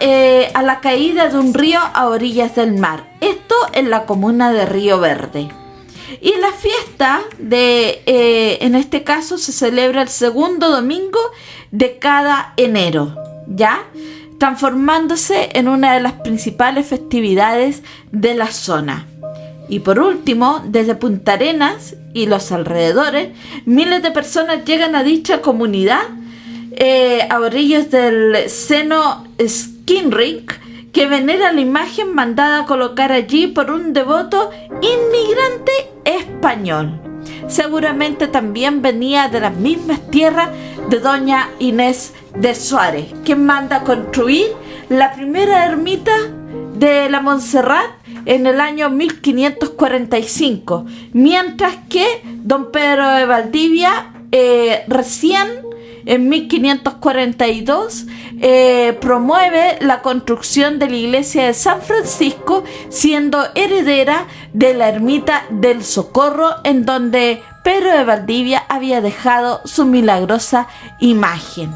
a la caída de un río a orillas del mar. Esto en la comuna de Río Verde. Y la fiesta en este caso se celebra el segundo domingo de cada enero, ¿ya? Transformándose en una de las principales festividades de la zona. Y por último, desde Punta Arenas y los alrededores, miles de personas llegan a dicha comunidad a orillas del seno Skinrink, que venera la imagen mandada a colocar allí por un devoto inmigrante español. Seguramente también venía de las mismas tierras de doña Inés de Suárez, quien manda construir la primera ermita de la Montserrat en el año 1545, mientras que don Pedro de Valdivia recién en 1542 promueve la construcción de la iglesia de San Francisco, siendo heredera de la ermita del Socorro, en donde Pedro de Valdivia había dejado su milagrosa imagen.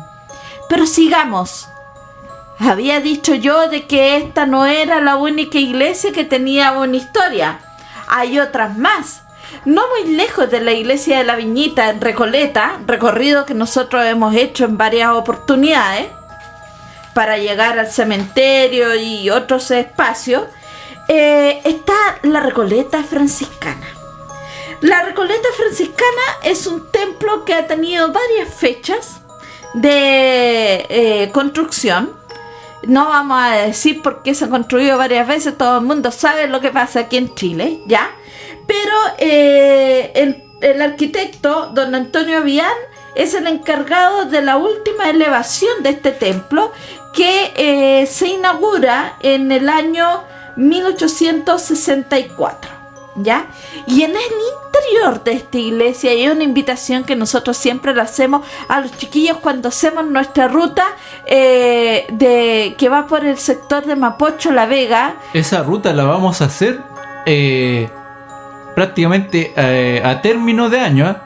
Pero sigamos. Había dicho yo de que esta no era la única iglesia que tenía una historia. Hay otras más. No muy lejos de la iglesia de la Viñita en Recoleta, recorrido que nosotros hemos hecho en varias oportunidades para llegar al cementerio y otros espacios, está la Recoleta franciscana. La Recoleta franciscana es un templo que ha tenido varias fechas de construcción. No vamos a decir por qué se ha construido varias veces, todo el mundo sabe lo que pasa aquí en Chile, ¿ya? Pero el arquitecto, don Antonio Vián, es el encargado de la última elevación de este templo, que se inaugura en el año 1864, ¿ya? Y en el interior de esta iglesia hay una invitación que nosotros siempre le hacemos a los chiquillos cuando hacemos nuestra ruta que va por el sector de Mapocho, La Vega. Esa ruta la vamos a hacer prácticamente a término de año,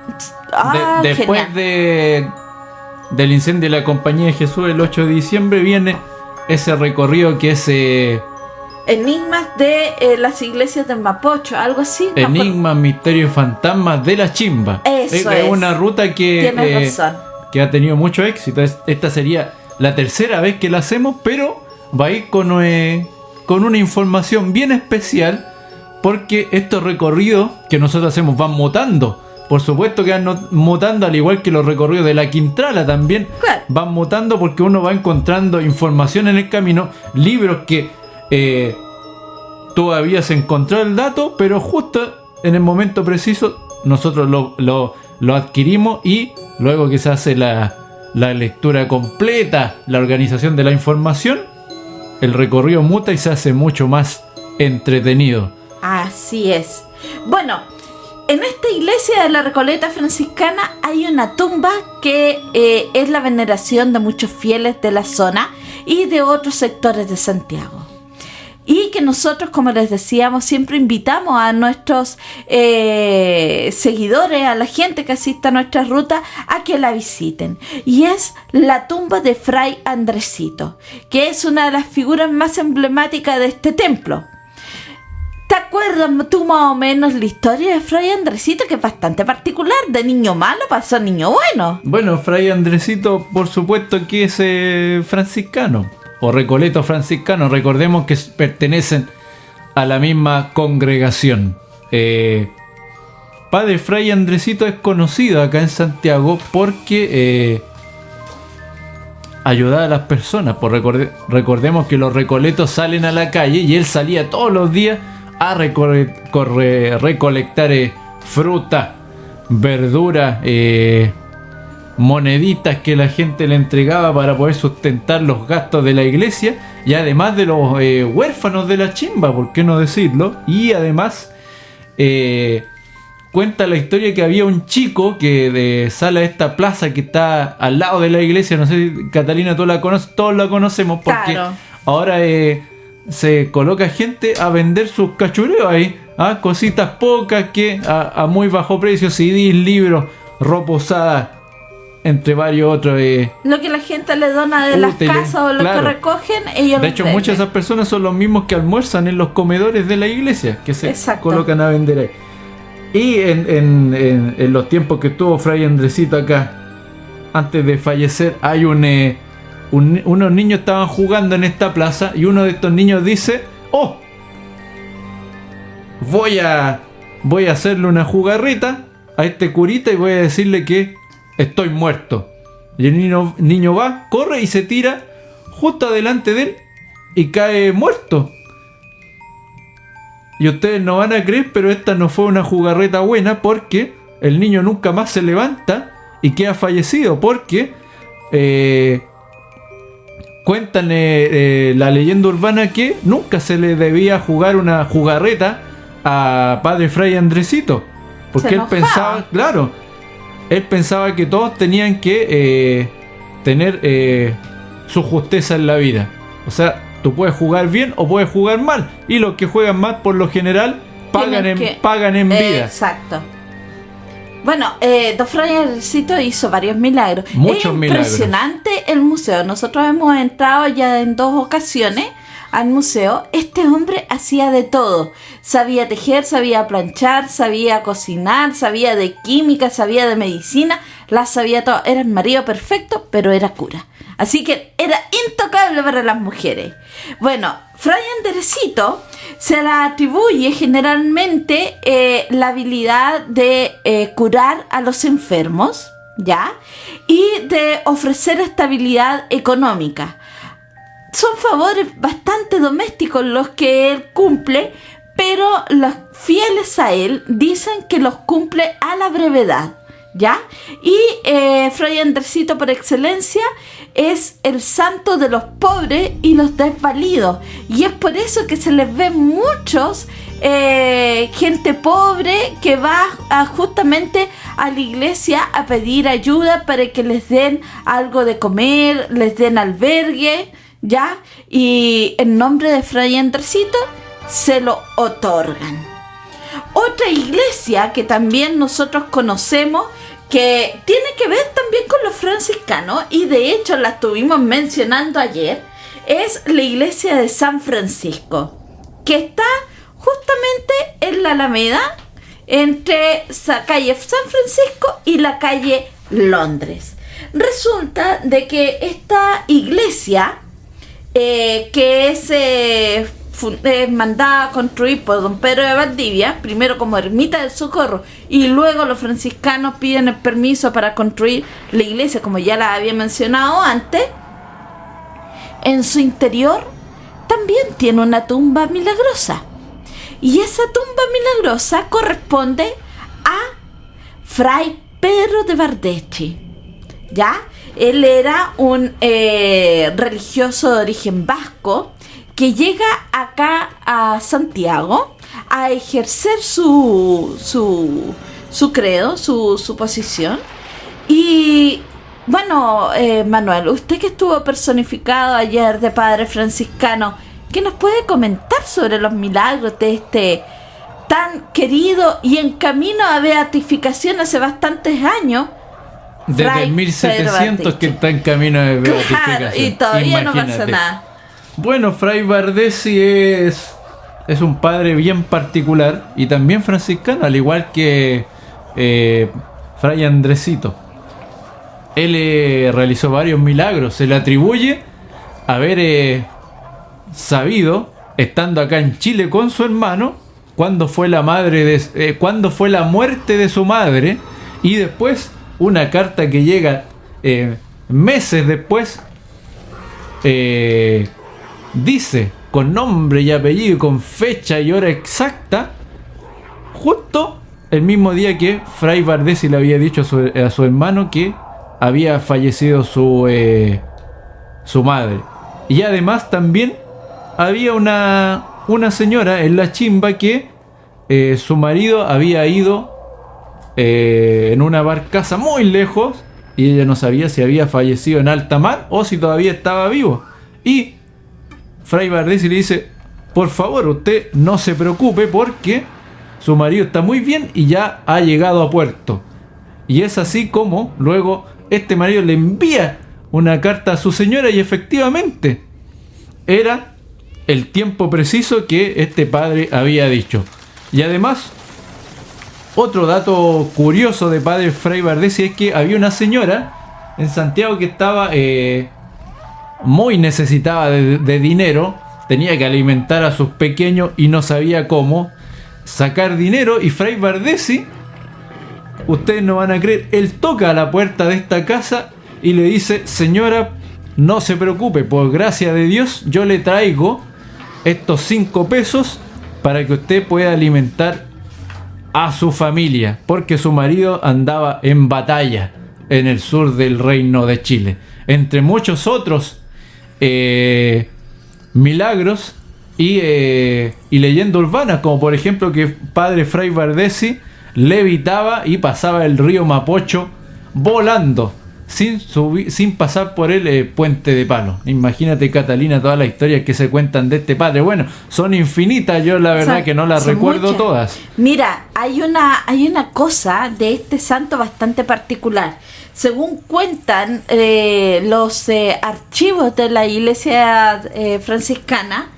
después del incendio de la Compañía de Jesús el 8 de diciembre viene ese recorrido que es Enigmas de las iglesias de Mapocho, algo así. Enigmas, misterios y fantasmas de la Chimba. Eso es una ruta que ha tenido mucho éxito. Esta sería la tercera vez que la hacemos, pero va a ir con una información bien especial, porque estos recorridos que nosotros hacemos van mutando. Por supuesto que van mutando, al igual que los recorridos de la Quintrala también. Claro. Van mutando porque uno va encontrando información en el camino, libros que todavía se encontró el dato, pero justo en el momento preciso nosotros lo adquirimos, y luego que se hace la lectura completa, la organización de la información, el recorrido muta y se hace mucho más entretenido. Así es. Bueno, en esta iglesia de la Recoleta franciscana hay una tumba que es la veneración de muchos fieles de la zona y de otros sectores de Santiago. Y que nosotros, como les decíamos, siempre invitamos a nuestros seguidores, a la gente que asista a nuestra ruta, a que la visiten. Y es la tumba de Fray Andresito, que es una de las figuras más emblemáticas de este templo. ¿Te acuerdas tú más o menos la historia de Fray Andresito, que es bastante particular? De niño malo pasó a niño bueno. Bueno, Fray Andresito, por supuesto que es franciscano, o recoleto franciscano. Recordemos que pertenecen a la misma congregación. Padre Fray Andresito es conocido acá en Santiago porque ayudaba a las personas. Recordemos que los recoletos salen a la calle y él salía todos los días a recolectar fruta, verdura, moneditas que la gente le entregaba para poder sustentar los gastos de la iglesia, y además de los huérfanos de la Chimba, ¿por qué no decirlo? Y además cuenta la historia que había un chico que sale a esta plaza que está al lado de la iglesia. No sé si Catalina tú la conoces, todos la conocemos porque claro. Ahora se coloca gente a vender sus cachureos ahí, cositas pocas que a muy bajo precio, CDs, libros, ropa usada, entre varios otros. Lo que la gente le dona de útiles, las casas o lo que recogen, ellos de hecho, muchas de esas personas son los mismos que almuerzan en los comedores de la iglesia, que se colocan a vender ahí. Y en los tiempos que estuvo Fray Andresito acá, antes de fallecer, hay unos niños estaban jugando en esta plaza y uno de estos niños dice: ¡oh! Voy a hacerle una jugarreta a este curita y voy a decirle que estoy muerto. Y el niño va, corre y se tira justo adelante de él y cae muerto. Y ustedes no van a creer, pero esta no fue una jugarreta buena, porque el niño nunca más se levanta y queda fallecido, porque cuentan la leyenda urbana que nunca se le debía jugar una jugarreta a Padre Fray Andresito, porque él pensaba, claro, él pensaba que todos tenían que tener su justeza en la vida. O sea, tú puedes jugar bien o puedes jugar mal. Y los que juegan mal, por lo general, pagan en vida. Exacto. Bueno, Don Fray Andresito hizo varios milagros. Muchos milagros. Impresionante el museo. Nosotros hemos entrado ya en 2 ocasiones al museo. Este hombre hacía de todo. Sabía tejer, sabía planchar, sabía cocinar, sabía de química, sabía de medicina. La sabía todo. Era el marido perfecto, pero era cura. Así que era intocable para las mujeres. Bueno, Fray Andresito se le atribuye generalmente la habilidad de curar a los enfermos, ¿ya? Y de ofrecer estabilidad económica. Son favores bastante domésticos los que él cumple, pero los fieles a él dicen que los cumple a la brevedad, ¿ya? Y Fray Andresito por excelencia es el santo de los pobres y los desvalidos, y es por eso que se les ve muchos gente pobre que va justamente a la iglesia a pedir ayuda para que les den algo de comer, les den albergue, ¿ya? Y en nombre de Fray Andresito se lo otorgan. Otra iglesia que también nosotros conocemos, que tiene que ver también con los franciscanos, y de hecho la estuvimos mencionando ayer, es la iglesia de San Francisco, que está justamente en la Alameda, entre la calle San Francisco y la calle Londres. Resulta de que esta iglesia, que es mandada a construir por don Pedro de Valdivia, primero como ermita del Socorro, y luego los franciscanos piden el permiso para construir la iglesia, como ya la había mencionado antes. En su interior también tiene una tumba milagrosa, y esa tumba milagrosa corresponde a Fray Pedro de Bardeschi, ¿ya? Él era un religioso de origen vasco que llega acá a Santiago a ejercer su credo, su posición. Y bueno, Manuel, usted que estuvo personificado ayer de padre franciscano, ¿qué nos puede comentar sobre los milagros de este tan querido y en camino a beatificación hace bastantes años? Desde 1700 que está en camino de beatificación. Claro, y todavía no pasa nada. Bueno, Fray Bardeschi es un padre bien particular y también franciscano, al igual que Fray Andresito. Él realizó varios milagros. Se le atribuye haber sabido, estando acá en Chile con su hermano, cuando fue la muerte de su madre, y después una carta que llega meses después, dice con nombre y apellido y con fecha y hora exacta, justo el mismo día que Fray Bardeschi le había dicho a su hermano que había fallecido su madre. Y además también había una señora en la chimba que su marido había ido en una barcaza muy lejos y ella no sabía si había fallecido en alta mar o si todavía estaba vivo. Y Fray Bardeschi le dice: por favor, usted no se preocupe porque su marido está muy bien y ya ha llegado a puerto. Y es así como luego este marido le envía una carta a su señora, y efectivamente era el tiempo preciso que este padre había dicho. Y además otro dato curioso de padre Fray Bardesi es que había una señora en Santiago que estaba muy necesitada de dinero, tenía que alimentar a sus pequeños y no sabía cómo sacar dinero, y Fray Bardesi, ustedes no van a creer, él toca a la puerta de esta casa y le dice: señora, no se preocupe, por gracia de Dios yo le traigo estos 5 pesos para que usted pueda alimentar a su familia, porque su marido andaba en batalla en el sur del Reino de Chile, entre muchos otros milagros y leyendas urbanas, como por ejemplo que padre Fray Bardesi levitaba y pasaba el río Mapocho volando sin pasar por el puente de palo. Imagínate, Catalina, todas las historias que se cuentan de este padre. Bueno, son infinitas, yo la verdad que no las recuerdo muchas. Todas. Mira, hay una cosa de este santo bastante particular. Según cuentan los archivos de la iglesia franciscana,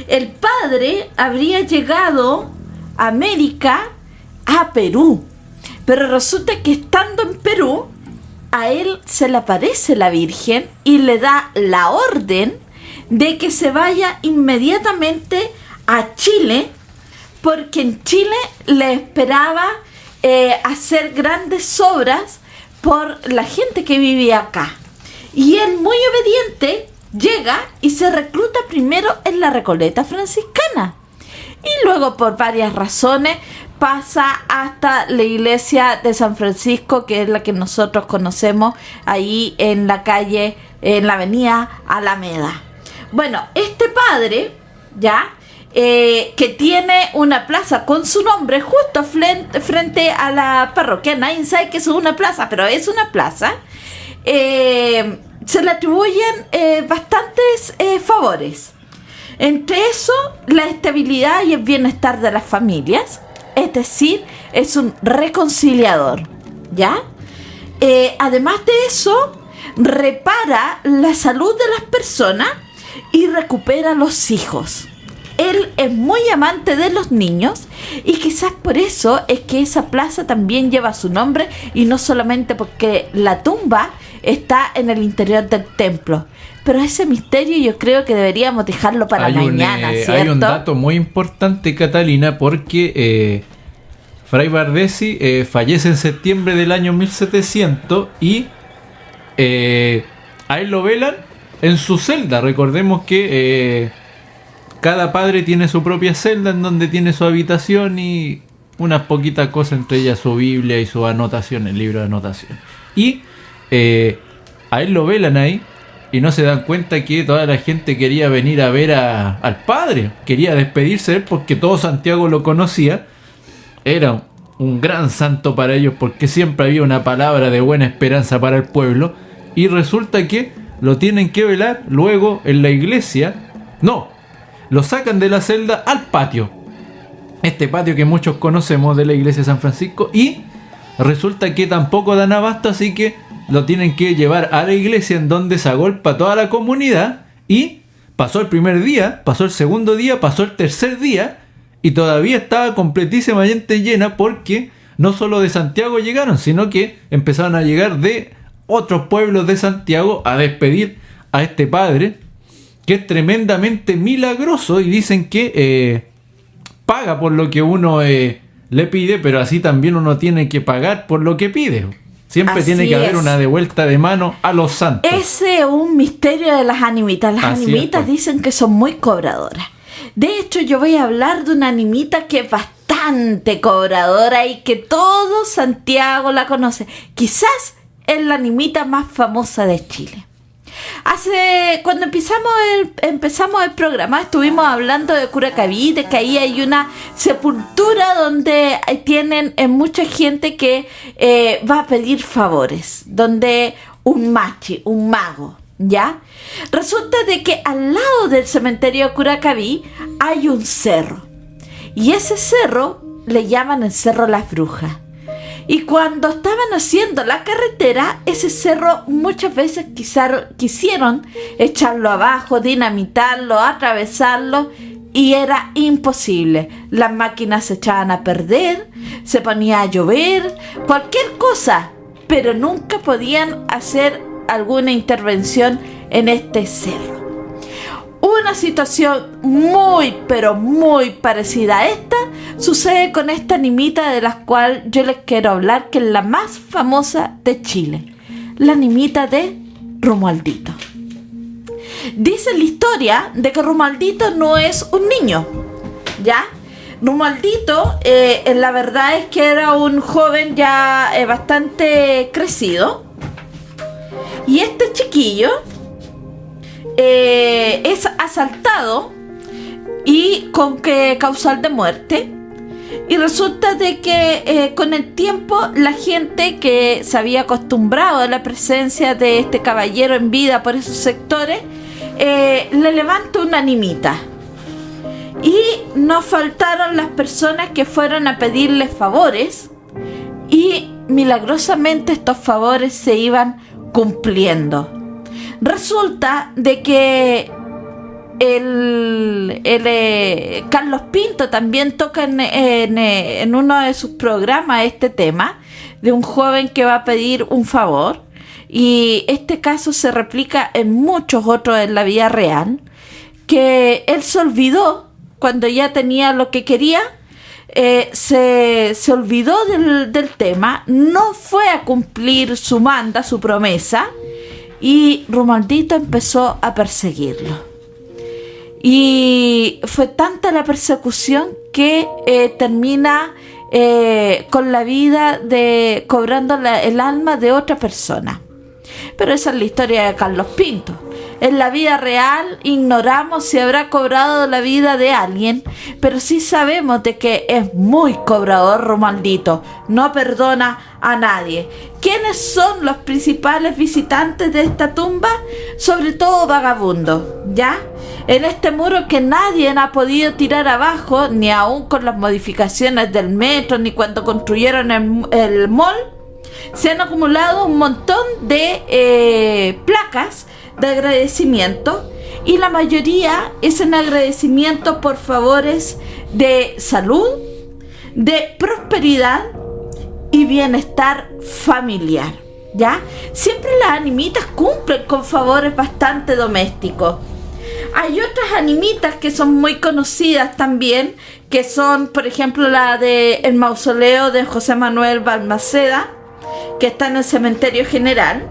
el padre habría llegado a América, a Perú, pero resulta que estando en Perú, a él se le aparece la Virgen y le da la orden de que se vaya inmediatamente a Chile, porque en Chile le esperaba hacer grandes obras por la gente que vivía acá. Y él, muy obediente, llega y se recluta primero en la Recoleta franciscana, y luego, por varias razones, pasa hasta la iglesia de San Francisco, que es la que nosotros conocemos ahí en la calle, en la avenida Alameda. Bueno, este padre, ya, que tiene una plaza con su nombre justo frente a la parroquia, nadie sabe que es una plaza, pero es una plaza, se le atribuyen bastantes favores. Entre eso, la estabilidad y el bienestar de las familias. Es decir, es un reconciliador, ¿ya? Además de eso, repara la salud de las personas y recupera a los hijos. Él es muy amante de los niños, y quizás por eso es que esa plaza también lleva su nombre, y no solamente porque la tumba está en el interior del templo. Pero ese misterio yo creo que deberíamos dejarlo para mañana, ¿cierto? Hay un dato muy importante, Catalina, porque Fray Bardesi fallece en septiembre del año 1700 y a él lo velan en su celda. Recordemos que cada padre tiene su propia celda en donde tiene su habitación y unas poquitas cosas, entre ellas su Biblia y sus anotaciones, el libro de anotaciones. Y a él lo velan ahí. Y no se dan cuenta que toda la gente quería venir a ver al padre. Quería despedirse de él porque todo Santiago lo conocía. Era un gran santo para ellos porque siempre había una palabra de buena esperanza para el pueblo. Y resulta que lo tienen que velar luego en la iglesia. No, lo sacan de la celda al patio. Este patio que muchos conocemos de la iglesia de San Francisco. Y resulta que tampoco dan abasto, así que lo tienen que llevar a la iglesia, en donde se agolpa toda la comunidad. Y pasó el primer día, pasó el segundo día, pasó el tercer día, y todavía estaba completísimamente llena, porque no solo de Santiago llegaron, sino que empezaron a llegar de otros pueblos de Santiago a despedir a este padre, que es tremendamente milagroso, y dicen que paga por lo que uno le pide, pero así también uno tiene que pagar por lo que pide. Siempre así tiene que haber una devuelta de mano a los santos. Ese es un misterio de las animitas. Las animitas dicen que son muy cobradoras. De hecho, yo voy a hablar de una animita que es bastante cobradora y que todo Santiago la conoce. Quizás es la animita más famosa de Chile. Cuando empezamos el programa, estuvimos hablando de Curacaví, de que ahí hay una sepultura donde tienen mucha gente que va a pedir favores, donde un mago, ¿ya? Resulta de que al lado del cementerio de Curacaví hay un cerro, y ese cerro le llaman el Cerro Las Brujas. Y cuando estaban haciendo la carretera, ese cerro muchas veces quisieron echarlo abajo, dinamitarlo, atravesarlo, y era imposible. Las máquinas se echaban a perder, se ponía a llover, cualquier cosa, pero nunca podían hacer alguna intervención en este cerro. Una situación muy, pero muy parecida a esta sucede con esta nimita de la cual yo les quiero hablar, que es la más famosa de Chile, la nimita de Romualdito. Dice la historia de que Romualdito no es un niño, ¿ya? Romualdito, la verdad es que era un joven ya bastante crecido, y este chiquillo es asaltado y con causal de muerte, y resulta de que con el tiempo la gente que se había acostumbrado a la presencia de este caballero en vida por esos sectores le levanta una nimita, y no faltaron las personas que fueron a pedirle favores, y milagrosamente estos favores se iban cumpliendo. Resulta de que Carlos Pinto también toca en uno de sus programas este tema de un joven que va a pedir un favor, y este caso se replica en muchos otros en la vida real, que él se olvidó cuando ya tenía lo que quería, se olvidó del tema, no fue a cumplir su manda, su promesa, y Romualdito empezó a perseguirlo. Y fue tanta la persecución que termina con la vida cobrando el alma de otra persona. Pero esa es la historia de Carlos Pinto. En la vida real ignoramos si habrá cobrado la vida de alguien, pero sí sabemos de que es muy cobrador Romualdito, no perdona a nadie. ¿Quiénes son los principales visitantes de esta tumba? Sobre todo vagabundos, ¿ya? En este muro que nadie ha podido tirar abajo, ni aún con las modificaciones del metro, ni cuando construyeron el mall, se han acumulado un montón de placas de agradecimiento, y la mayoría es en agradecimiento por favores de salud, de prosperidad y bienestar familiar, ¿ya? Siempre las animitas cumplen con favores bastante domésticos. Hay otras animitas que son muy conocidas también, que son, por ejemplo, la del mausoleo de José Manuel Balmaceda, que está en el cementerio general.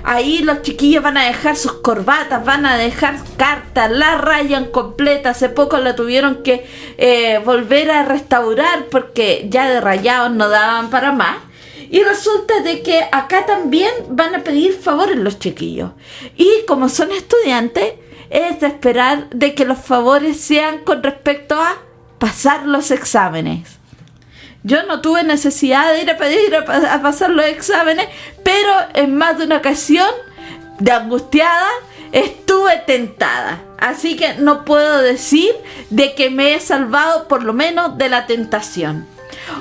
Ahí los chiquillos van a dejar sus corbatas, van a dejar cartas, la rayan completa. Hace poco la tuvieron que volver a restaurar porque ya de rayados no daban para más. Y resulta de que acá también van a pedir favores los chiquillos. Y como son estudiantes, es de esperar de que los favores sean con respecto a pasar los exámenes. Yo no tuve necesidad de ir a pedir a pasar los exámenes, pero en más de una ocasión, de angustiada, estuve tentada. Así que no puedo decir de que me he salvado por lo menos de la tentación.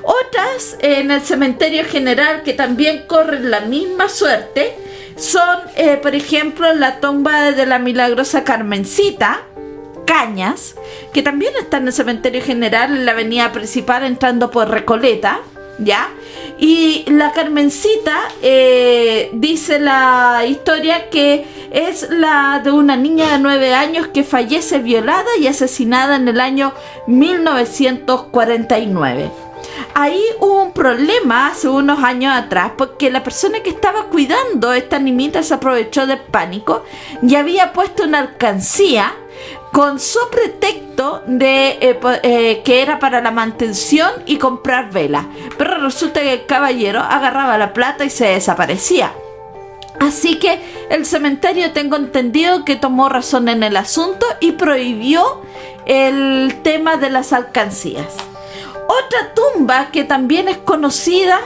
Otras en el cementerio general que también corren la misma suerte son, por ejemplo, la tumba de la milagrosa Carmencita Cañas, que también está en el cementerio general, en la avenida principal entrando por Recoleta, ¿ya? Y la Carmencita, dice la historia que es la de una niña de 9 años que fallece violada y asesinada en el año 1949. Ahí hubo un problema hace unos años atrás porque la persona que estaba cuidando a esta nimita se aprovechó del pánico y había puesto una alcancía con su pretexto de que era para la mantención y comprar velas. Pero resulta que el caballero agarraba la plata y se desaparecía. Así que el cementerio, tengo entendido, que tomó razón en el asunto y prohibió el tema de las alcancías. Otra tumba que también es conocida,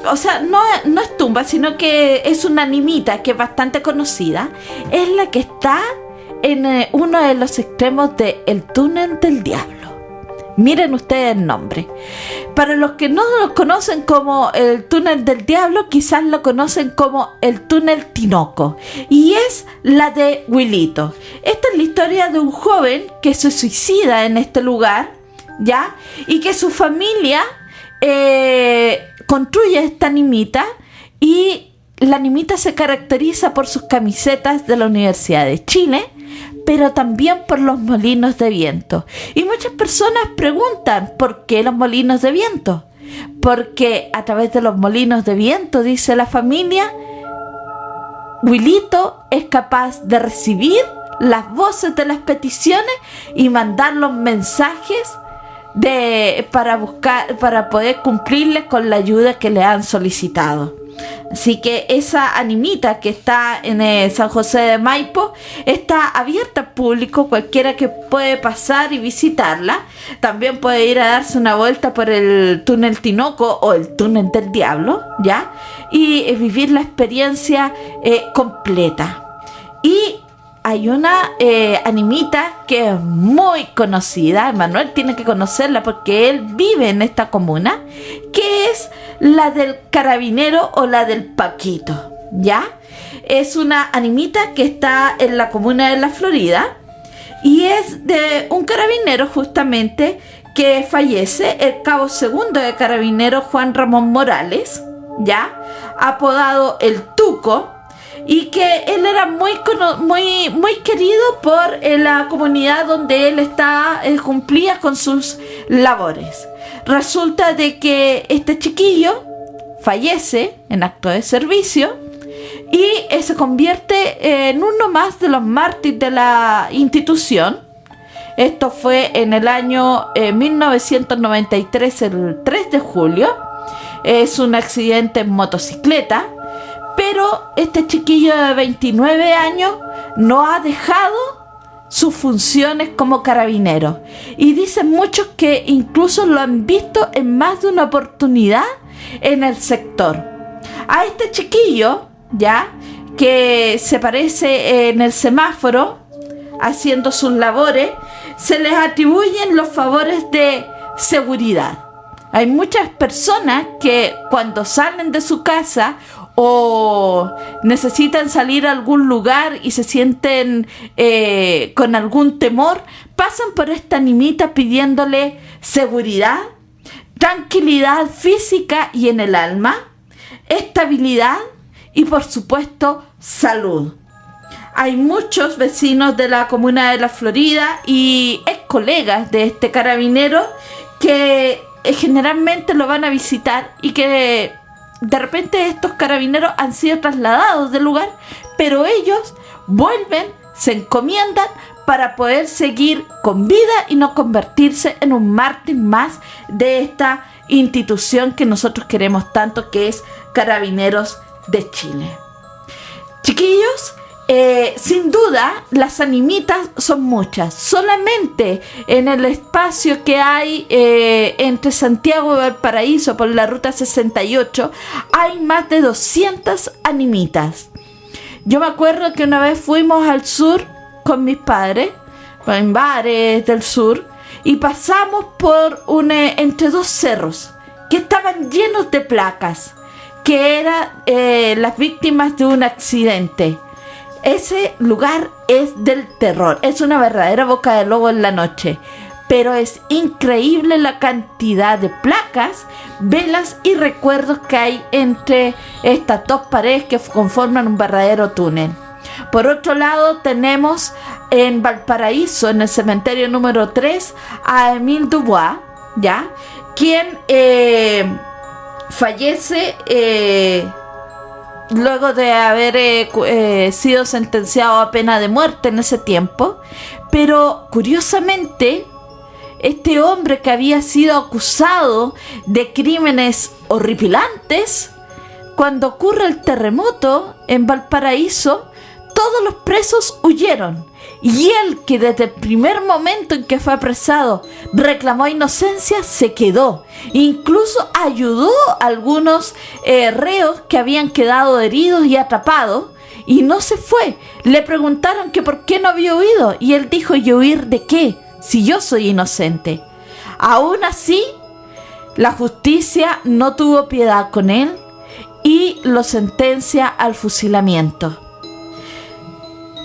o sea, no es tumba, sino que es una nimita que es bastante conocida, es la que está en uno de los extremos del túnel del diablo, Miren ustedes el nombre. Para los que no lo conocen como el túnel del diablo, quizás lo conocen como el túnel Tinoco. Y es la de Huilito. Esta es la historia de un joven que se suicida en este lugar, ¿ya? Y que su familia construye esta animita, y la animita se caracteriza por sus camisetas de la Universidad de Chile, pero también por los molinos de viento. Y muchas personas preguntan, ¿por qué los molinos de viento? Porque a través de los molinos de viento, dice la familia, Huilito es capaz de recibir las voces de las peticiones y mandar los mensajes para poder cumplirles con la ayuda que le han solicitado. Así que esa animita que está en San José de Maipo está abierta al público, cualquiera que puede pasar y visitarla. También puede ir a darse una vuelta por el túnel Tinoco o el túnel del diablo, ¿ya? Y vivir la experiencia completa. Y hay una animita que es muy conocida, Manuel tiene que conocerla porque él vive en esta comuna, que es la del carabinero o la del Paquito, ¿ya? Es una animita que está en la comuna de La Florida y es de un carabinero justamente que fallece, el cabo segundo de carabinero Juan Ramón Morales, ¿ya? Apodado el Tuco. Y que él era muy querido por la comunidad donde él cumplía con sus labores. Resulta de que este chiquillo fallece en acto de servicio y se convierte en uno más de los mártires de la institución. Esto fue en el año 1993, el 3 de julio. Es un accidente en motocicleta. Pero este chiquillo de 29 años no ha dejado sus funciones como carabinero. Y dicen muchos que incluso lo han visto en más de una oportunidad en el sector. A este chiquillo, ya, que se parece en el semáforo, haciendo sus labores, se les atribuyen los favores de seguridad. Hay muchas personas que cuando salen de su casa o necesitan salir a algún lugar y se sienten con algún temor, pasan por esta animita pidiéndole seguridad, tranquilidad física y en el alma, estabilidad y por supuesto salud. Hay muchos vecinos de la comuna de La Florida y ex colegas de este carabinero que generalmente lo van a visitar y que de repente estos carabineros han sido trasladados del lugar, pero ellos vuelven, se encomiendan para poder seguir con vida y no convertirse en un mártir más de esta institución que nosotros queremos tanto, que es Carabineros de Chile. Chiquillos, sin duda las animitas son muchas. Solamente en el espacio que hay entre Santiago y Valparaíso por la ruta 68 hay más de 200 animitas. Yo me acuerdo que una vez fuimos al sur con mis padres, en bares del sur, y pasamos por entre dos cerros que estaban llenos de placas, que eran las víctimas de un accidente. Ese lugar es del terror, es una verdadera boca de lobo en la noche, pero es increíble la cantidad de placas, velas y recuerdos que hay entre estas dos paredes que conforman un verdadero túnel. Por otro lado tenemos en Valparaíso, en el cementerio número 3, a Émile Dubois, ¿ya? Quien fallece luego de haber sido sentenciado a pena de muerte en ese tiempo. Pero curiosamente, este hombre que había sido acusado de crímenes horripilantes, cuando ocurre el terremoto en Valparaíso, todos los presos huyeron. Y él, que desde el primer momento en que fue apresado reclamó inocencia, se quedó. Incluso ayudó a algunos reos que habían quedado heridos y atrapados, y no se fue. Le preguntaron que por qué no había huido, y él dijo: ¿y huir de qué? Si yo soy inocente. Aún así, la justicia no tuvo piedad con él y lo sentencia al fusilamiento.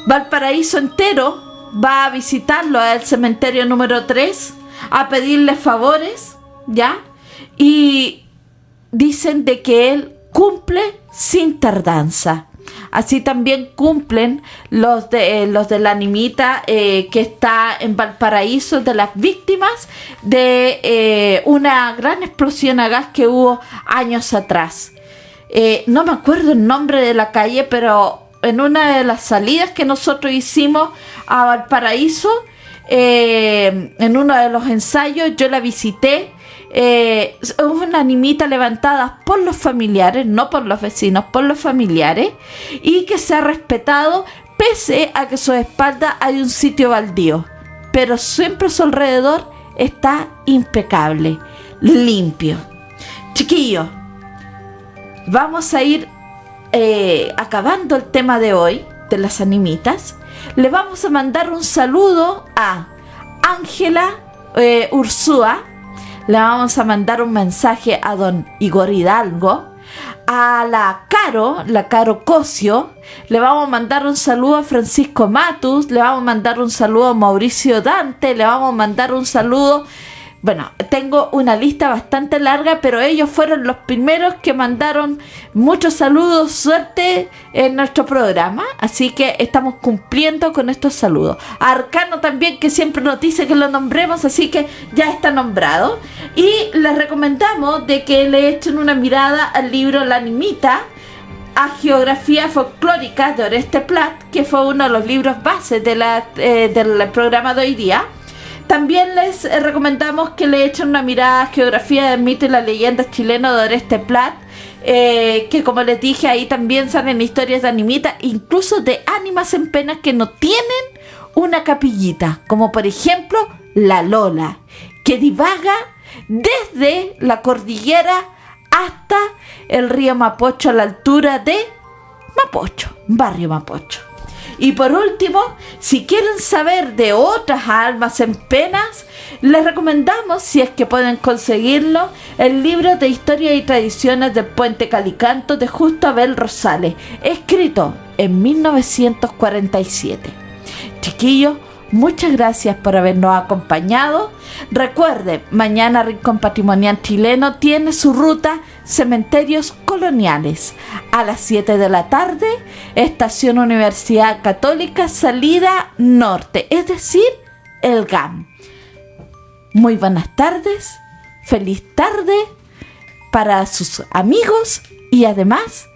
Valparaíso entero va a visitarlo al cementerio número 3 a pedirle favores, ¿ya? Y dicen de que él cumple sin tardanza. Así también cumplen los de la animita que está en Valparaíso, de las víctimas de una gran explosión a gas que hubo años atrás. No me acuerdo el nombre de la calle, pero en una de las salidas que nosotros hicimos a Valparaíso, en uno de los ensayos, yo la visité. Es una animita levantada por los familiares, no por los vecinos, por los familiares, y que se ha respetado pese a que a su espalda hay un sitio baldío, pero siempre a su alrededor está impecable, limpio. Chiquillos, vamos a ir acabando el tema de hoy de las animitas. Le vamos a mandar un saludo a Ángela Ursúa. Le vamos a mandar un mensaje a don Igor Hidalgo, a la Caro Cosio. Le vamos a mandar un saludo a Francisco Matus, le vamos a mandar un saludo a Mauricio Dante, le vamos a mandar un saludo. Bueno, tengo una lista bastante larga, pero ellos fueron los primeros que mandaron muchos saludos, suerte en nuestro programa. Así que estamos cumpliendo con estos saludos. A Arcano también, que siempre nos dice que lo nombremos, así que ya está nombrado. Y les recomendamos de que le echen una mirada al libro La Animita, a Geografía Folclórica de Oreste Plat, que fue uno de los libros bases del programa de hoy día. También les recomendamos que le echen una mirada a Geografía del Mito y las Leyendas Chilenas de Oreste Plat, que como les dije, ahí también salen historias de animitas, incluso de ánimas en penas que no tienen una capillita, como por ejemplo la Lola, que divaga desde la cordillera hasta el río Mapocho, a la altura de Mapocho, barrio Mapocho. Y por último, si quieren saber de otras almas en penas, les recomendamos, si es que pueden conseguirlo, el libro de Historia y Tradiciones del Puente Calicanto de Justo Abel Rosales, escrito en 1947. Chiquillos, muchas gracias por habernos acompañado. Recuerden, mañana Rincón Patrimonial Chileno tiene su ruta Cementerios Coloniales. A las 7 de la tarde, Estación Universidad Católica, salida norte, es decir, el GAM. Muy buenas tardes, feliz tarde para sus amigos y además